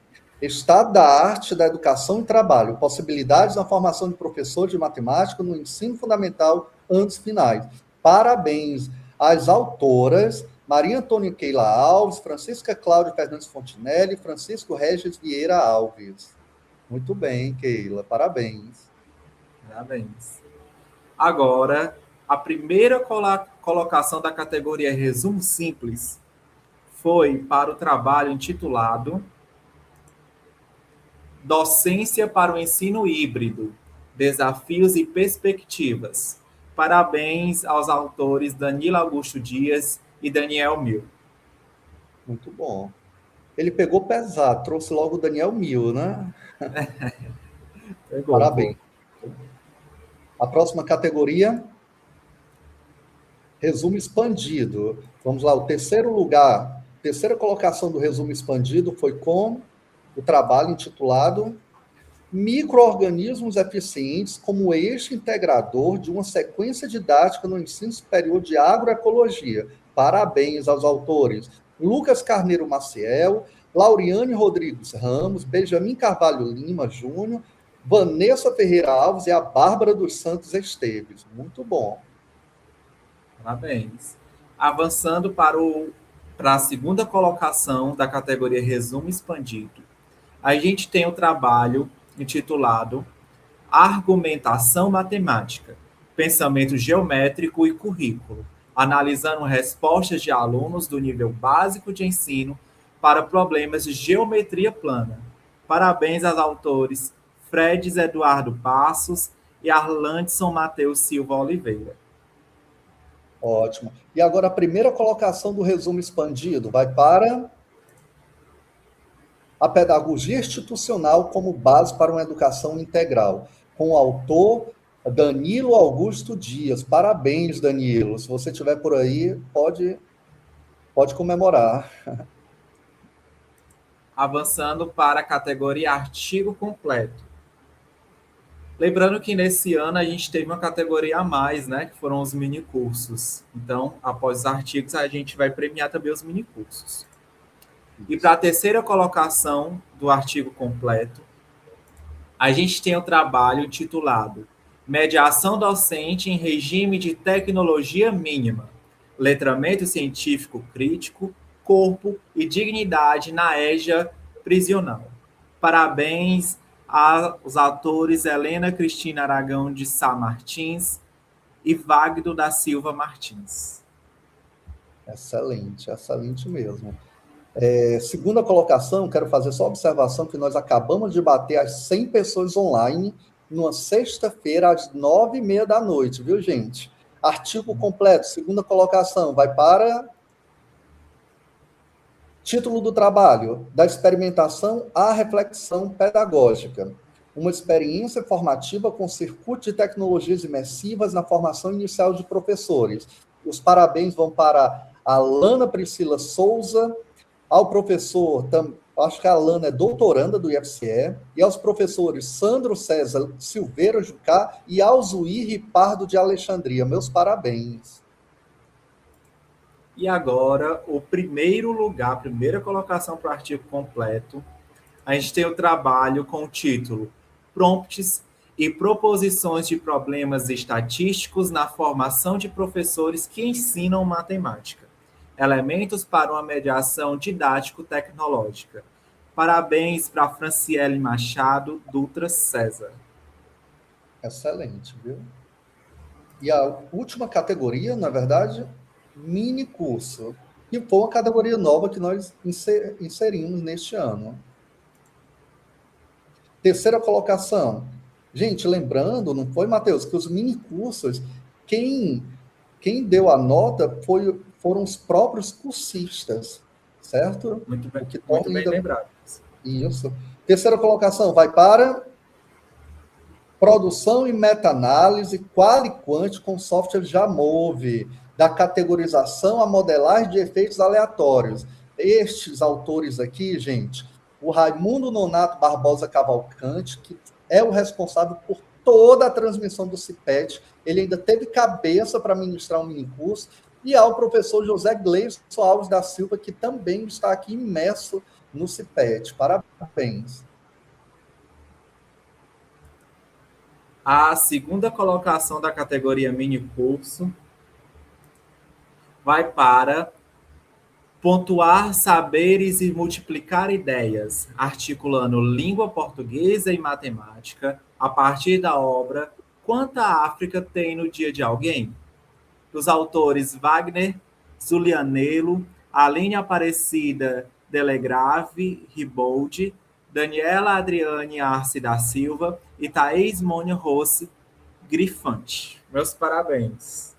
Estado da Arte da Educação e Trabalho, possibilidades na formação de professores de matemática no ensino fundamental anos finais. Parabéns às autoras Maria Antônia Keila Alves, Francisca Cláudia Fernandes Fontinelli, Francisco Regis Vieira Alves. Muito bem, Keila, parabéns. Parabéns. Agora, a primeira colocação da categoria Resumo Simples foi para o trabalho intitulado Docência para o Ensino Híbrido, Desafios e Perspectivas. Parabéns aos autores Danilo Augusto Dias e Daniel Mil. Muito bom. Ele pegou pesado, trouxe logo o Daniel Mil, né? Parabéns. A próxima categoria, resumo expandido. Vamos lá, o terceiro lugar, terceira colocação do resumo expandido foi com o trabalho intitulado Micro-organismos eficientes como eixo integrador de uma sequência didática no ensino superior de agroecologia. Parabéns aos autores Lucas Carneiro Maciel, Lauriane Rodrigues Ramos, Benjamin Carvalho Lima Júnior, Vanessa Ferreira Alves e a Bárbara dos Santos Esteves. Muito bom. Parabéns. Avançando para a segunda colocação da categoria Resumo Expandido, a gente tem o trabalho intitulado Argumentação Matemática, Pensamento Geométrico e Currículo, analisando respostas de alunos do nível básico de ensino para problemas de geometria plana. Parabéns aos autores Fredes Eduardo Passos e Arlandson Matheus Silva Oliveira. Ótimo. E agora a primeira colocação do resumo expandido vai para a pedagogia institucional como base para uma educação integral, com o autor Danilo Augusto Dias. Parabéns, Danilo. Se você estiver por aí, pode comemorar. Avançando para a categoria artigo completo. Lembrando que nesse ano a gente teve uma categoria a mais, né, que foram os minicursos. Então, após os artigos, a gente vai premiar também os minicursos. E para a terceira colocação do artigo completo, a gente tem o trabalho intitulado Mediação Docente em Regime de Tecnologia Mínima, Letramento Científico Crítico, corpo e dignidade na égia prisional. Parabéns aos atores Helena Cristina Aragão de Sá Martins e Wagner da Silva Martins. Excelente, excelente mesmo. Segunda colocação, quero fazer só a observação que nós acabamos de bater as 100 pessoas online numa sexta-feira às 9h30 da noite, viu, gente? Artigo completo, segunda colocação, vai para título do trabalho, da experimentação à reflexão pedagógica. Uma experiência formativa com circuito de tecnologias imersivas na formação inicial de professores. Os parabéns vão para a Alana Priscila Souza, ao professor, acho que a Alana é doutoranda do IFCE, e aos professores Sandro César Silveira Jucá e Alzuir Ripardo de Alexandria. Meus parabéns. E agora, o primeiro lugar, a primeira colocação para o artigo completo, a gente tem o trabalho com o título Prompts e proposições de problemas estatísticos na formação de professores que ensinam matemática. Elementos para uma mediação didático-tecnológica. Parabéns para Franciele Machado Dutra César. Excelente, viu? E a última categoria, na verdade, mini curso, que foi uma categoria nova que nós inserimos neste ano. Terceira colocação. Gente, lembrando, não foi, Matheus, que os mini cursos, quem deu a nota foram os próprios cursistas, certo? Muito bem lembrado. Isso. Terceira colocação vai para produção e meta-análise qual e quant com software Jamove, da categorização a modelagem de efeitos aleatórios. Estes autores aqui, gente, o Raimundo Nonato Barbosa Cavalcante, que é o responsável por toda a transmissão do CIPET, ele ainda teve cabeça para ministrar um minicurso, e ao professor José Gleison Alves da Silva, que também está aqui imerso no CIPET. Parabéns. A segunda colocação da categoria mini curso vai para pontuar saberes e multiplicar ideias, articulando língua portuguesa e matemática a partir da obra Quanta África tem no dia de alguém? Dos autores Wagner Zulianello, Aline Aparecida Delegrave Riboldi, Daniela Adriane Arce da Silva e Thaís Mônia Rossi Grifante. Meus parabéns.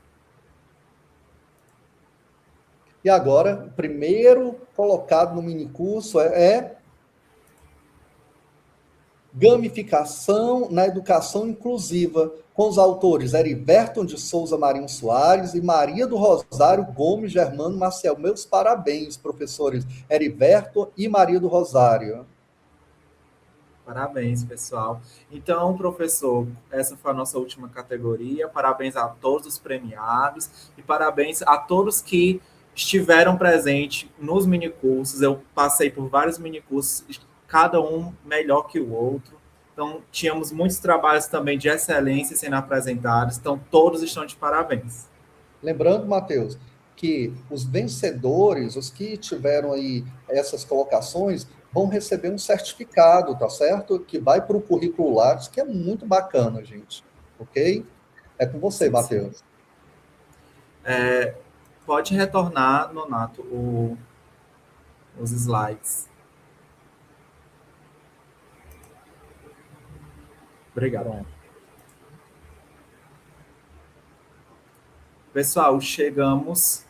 E agora, o primeiro colocado no minicurso é Gamificação na Educação Inclusiva, com os autores Heriberton de Souza Marinho Soares e Maria do Rosário Gomes Germano Maciel. Meus parabéns, professores Heriberton e Maria do Rosário. Parabéns, pessoal. Então, professor, essa foi a nossa última categoria. Parabéns a todos os premiados e parabéns a todos que estiveram presentes nos minicursos. Eu passei por vários minicursos, cada um melhor que o outro. Então, tínhamos muitos trabalhos também de excelência sendo apresentados. Então, todos estão de parabéns. Lembrando, Matheus, que os vencedores, os que tiveram aí essas colocações, vão receber um certificado, tá certo? Que vai para o currículo Lattes, que é muito bacana, gente. Ok? É com você, Matheus. Pode retornar, Nonato, os slides. Obrigado. Pessoal, chegamos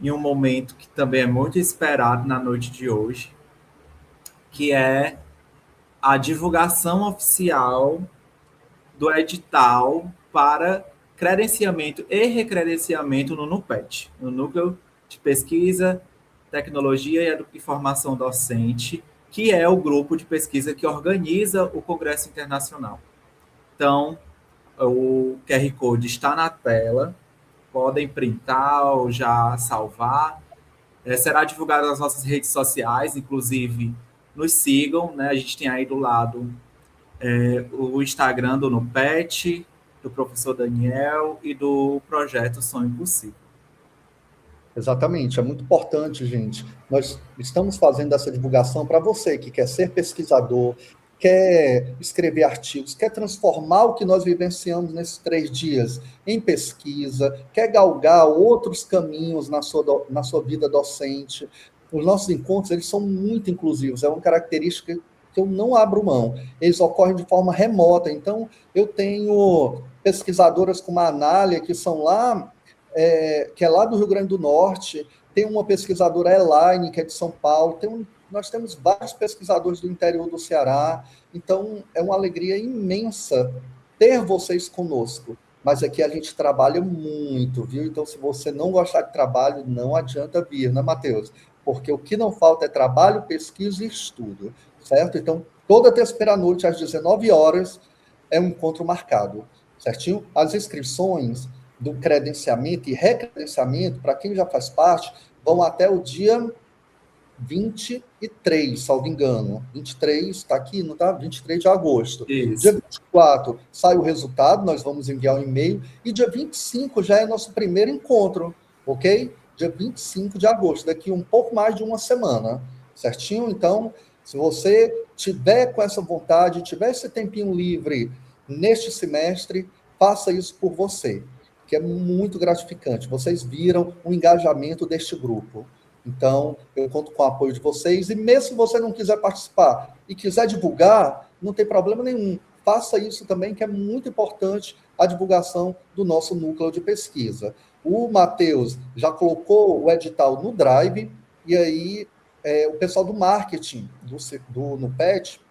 em um momento que também é muito esperado na noite de hoje, que é a divulgação oficial do edital para credenciamento e recredenciamento no NUPET, no Núcleo de Pesquisa, Tecnologia e Formação Docente, que é o grupo de pesquisa que organiza o Congresso Internacional. Então, o QR Code está na tela, podem printar ou já salvar. Será divulgado nas nossas redes sociais, inclusive nos sigam, né? A gente tem aí do lado o Instagram do NUPET, do professor Daniel e do projeto Sonho Possível. Exatamente, é muito importante, gente. Nós estamos fazendo essa divulgação para você que quer ser pesquisador, quer escrever artigos, quer transformar o que nós vivenciamos nesses 3 dias em pesquisa, quer galgar outros caminhos na sua vida docente. Os nossos encontros, eles são muito inclusivos, é uma característica que eu não abro mão. Eles ocorrem de forma remota, então eu tenho pesquisadoras como a Anália, que são lá que é lá do Rio Grande do Norte, tem uma pesquisadora Elaine, que é de São Paulo, nós temos vários pesquisadores do interior do Ceará, então é uma alegria imensa ter vocês conosco, mas aqui a gente trabalha muito, viu? Então, se você não gostar de trabalho, não adianta vir, né, Matheus? Porque o que não falta é trabalho, pesquisa e estudo, certo? Então, toda terça-feira à noite, às 19 horas, é um encontro marcado, certinho? As inscrições do credenciamento e recredenciamento, para quem já faz parte, vão até o dia 23, salvo engano. 23, está aqui, não está? 23 de agosto. Isso. Dia 24 sai o resultado, nós vamos enviar um e-mail, e dia 25 já é nosso primeiro encontro, ok? Dia 25 de agosto, daqui um pouco mais de uma semana, certinho? Então, se você tiver com essa vontade, tiver esse tempinho livre neste semestre, faça isso por você, que é muito gratificante. Vocês viram o engajamento deste grupo. Então, eu conto com o apoio de vocês, e mesmo se você não quiser participar e quiser divulgar, não tem problema nenhum. Faça isso também, que é muito importante a divulgação do nosso núcleo de pesquisa. O Matheus já colocou o edital no Drive, e aí o pessoal do marketing do NUPET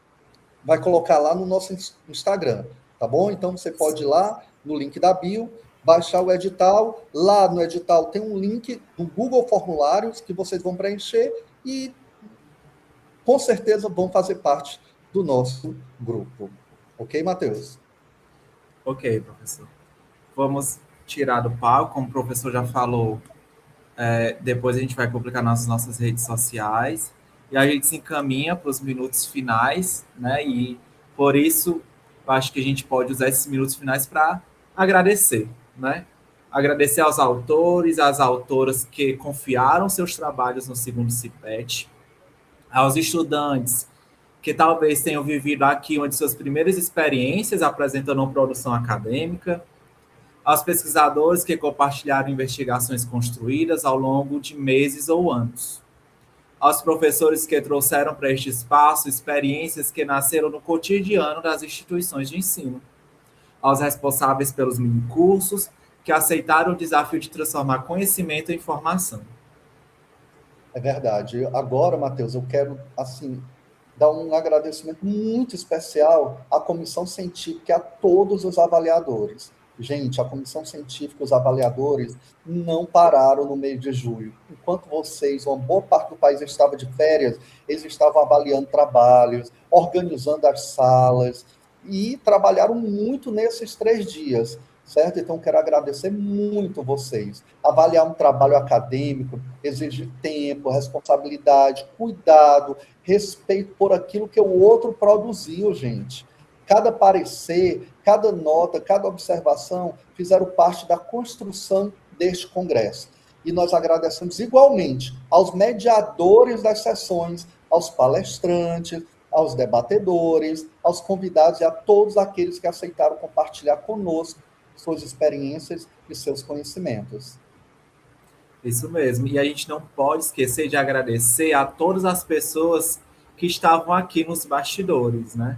vai colocar lá no nosso Instagram, tá bom? Então, você pode ir lá no link da bio, baixar o edital. Lá no edital tem um link no Google Formulários que vocês vão preencher e, com certeza, vão fazer parte do nosso grupo. Ok, Matheus? Ok, professor. Vamos tirar do palco, como o professor já falou, depois a gente vai publicar nas nossas redes sociais e a gente se encaminha para os minutos finais, né? E, por isso, eu acho que a gente pode usar esses minutos finais para agradecer, né? Agradecer aos autores, às autoras que confiaram seus trabalhos no segundo CIPET, aos estudantes que talvez tenham vivido aqui uma de suas primeiras experiências apresentando uma produção acadêmica, aos pesquisadores que compartilharam investigações construídas ao longo de meses ou anos, aos professores que trouxeram para este espaço experiências que nasceram no cotidiano das instituições de ensino, aos responsáveis pelos minicursos que aceitaram o desafio de transformar conhecimento em informação. É verdade. Agora, Matheus, eu quero, assim, dar um agradecimento muito especial à comissão científica e a todos os avaliadores. Gente, a comissão científica e os avaliadores não pararam no mês de julho. Enquanto vocês, uma boa parte do país estava de férias, eles estavam avaliando trabalhos, organizando as salas, e trabalharam muito nesses 3 dias, certo? Então, quero agradecer muito vocês. Avaliar um trabalho acadêmico exige tempo, responsabilidade, cuidado, respeito por aquilo que o outro produziu, gente. Cada parecer, cada nota, cada observação fizeram parte da construção deste congresso. E nós agradecemos igualmente aos mediadores das sessões, aos palestrantes, aos debatedores, aos convidados e a todos aqueles que aceitaram compartilhar conosco suas experiências e seus conhecimentos. Isso mesmo. E a gente não pode esquecer de agradecer a todas as pessoas que estavam aqui nos bastidores, né?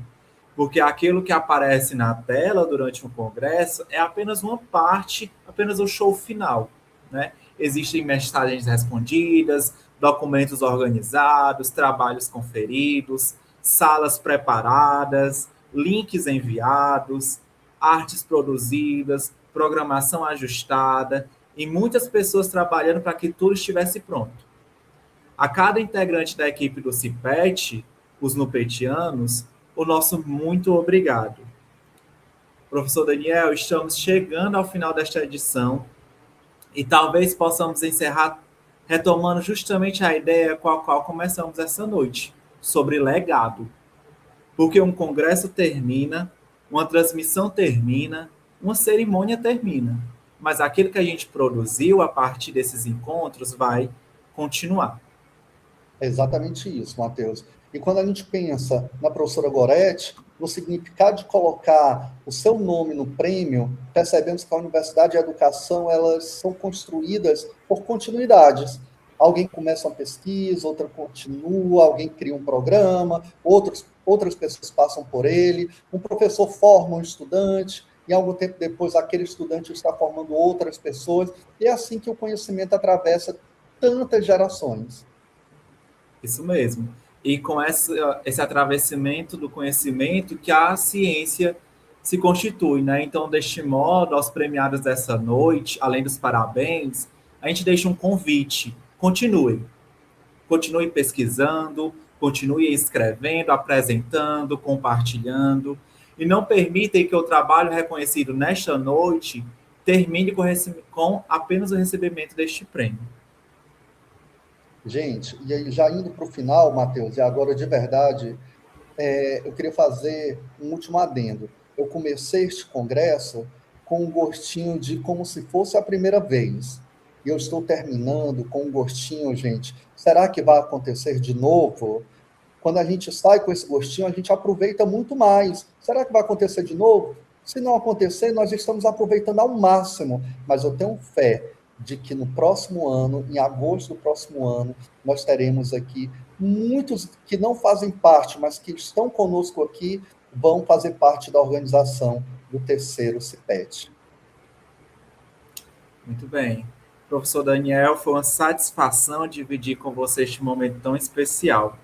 Porque aquilo que aparece na tela durante o congresso é apenas uma parte, apenas o show final, né? Existem mensagens respondidas, documentos organizados, trabalhos conferidos, salas preparadas, links enviados, artes produzidas, programação ajustada e muitas pessoas trabalhando para que tudo estivesse pronto. A cada integrante da equipe do CIPET, os nupetianos, o nosso muito obrigado. Professor Daniel, estamos chegando ao final desta edição e talvez possamos encerrar retomando justamente a ideia com a qual começamos essa noite, sobre legado. Porque um congresso termina, uma transmissão termina, uma cerimônia termina, mas aquilo que a gente produziu a partir desses encontros vai continuar. É exatamente isso, Matheus. E quando a gente pensa na professora Goretti, no significado de colocar o seu nome no prêmio, percebemos que a universidade e a educação, elas são construídas por continuidades. Alguém começa uma pesquisa, outra continua, alguém cria um programa, outras pessoas passam por ele, um professor forma um estudante, e algum tempo depois aquele estudante está formando outras pessoas, e é assim que o conhecimento atravessa tantas gerações. Isso mesmo. E com esse atravessamento do conhecimento que a ciência se constitui, né? Então, deste modo, aos premiados dessa noite, além dos parabéns, a gente deixa um convite. Continue. Continue pesquisando, continue escrevendo, apresentando, compartilhando. E não permitem que o trabalho reconhecido nesta noite termine com apenas o recebimento deste prêmio. Gente, e aí já indo para o final, Matheus, e agora de verdade, eu queria fazer um último adendo. Eu comecei este congresso com um gostinho de como se fosse a primeira vez. E eu estou terminando com um gostinho, gente. Será que vai acontecer de novo? Quando a gente sai com esse gostinho, a gente aproveita muito mais. Será que vai acontecer de novo? Se não acontecer, nós estamos aproveitando ao máximo. Mas eu tenho fé de que no próximo ano, em agosto do próximo ano, nós teremos aqui muitos que não fazem parte, mas que estão conosco aqui, vão fazer parte da organização do terceiro CIPET. Muito bem. Professor Daniel, foi uma satisfação dividir com você este momento tão especial.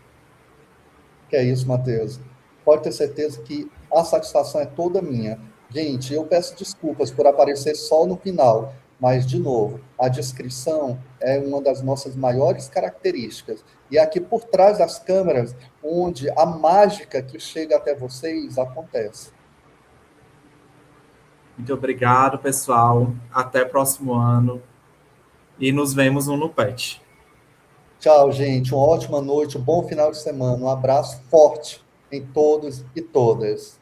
Que é isso, Matheus. Pode ter certeza que a satisfação é toda minha. Gente, eu peço desculpas por aparecer só no final, mas, de novo, a descrição é uma das nossas maiores características. E é aqui por trás das câmeras, onde a mágica que chega até vocês acontece. Muito obrigado, pessoal. Até próximo ano. E nos vemos no NUPET. Tchau, gente. Uma ótima noite, um bom final de semana. Um abraço forte em todos e todas.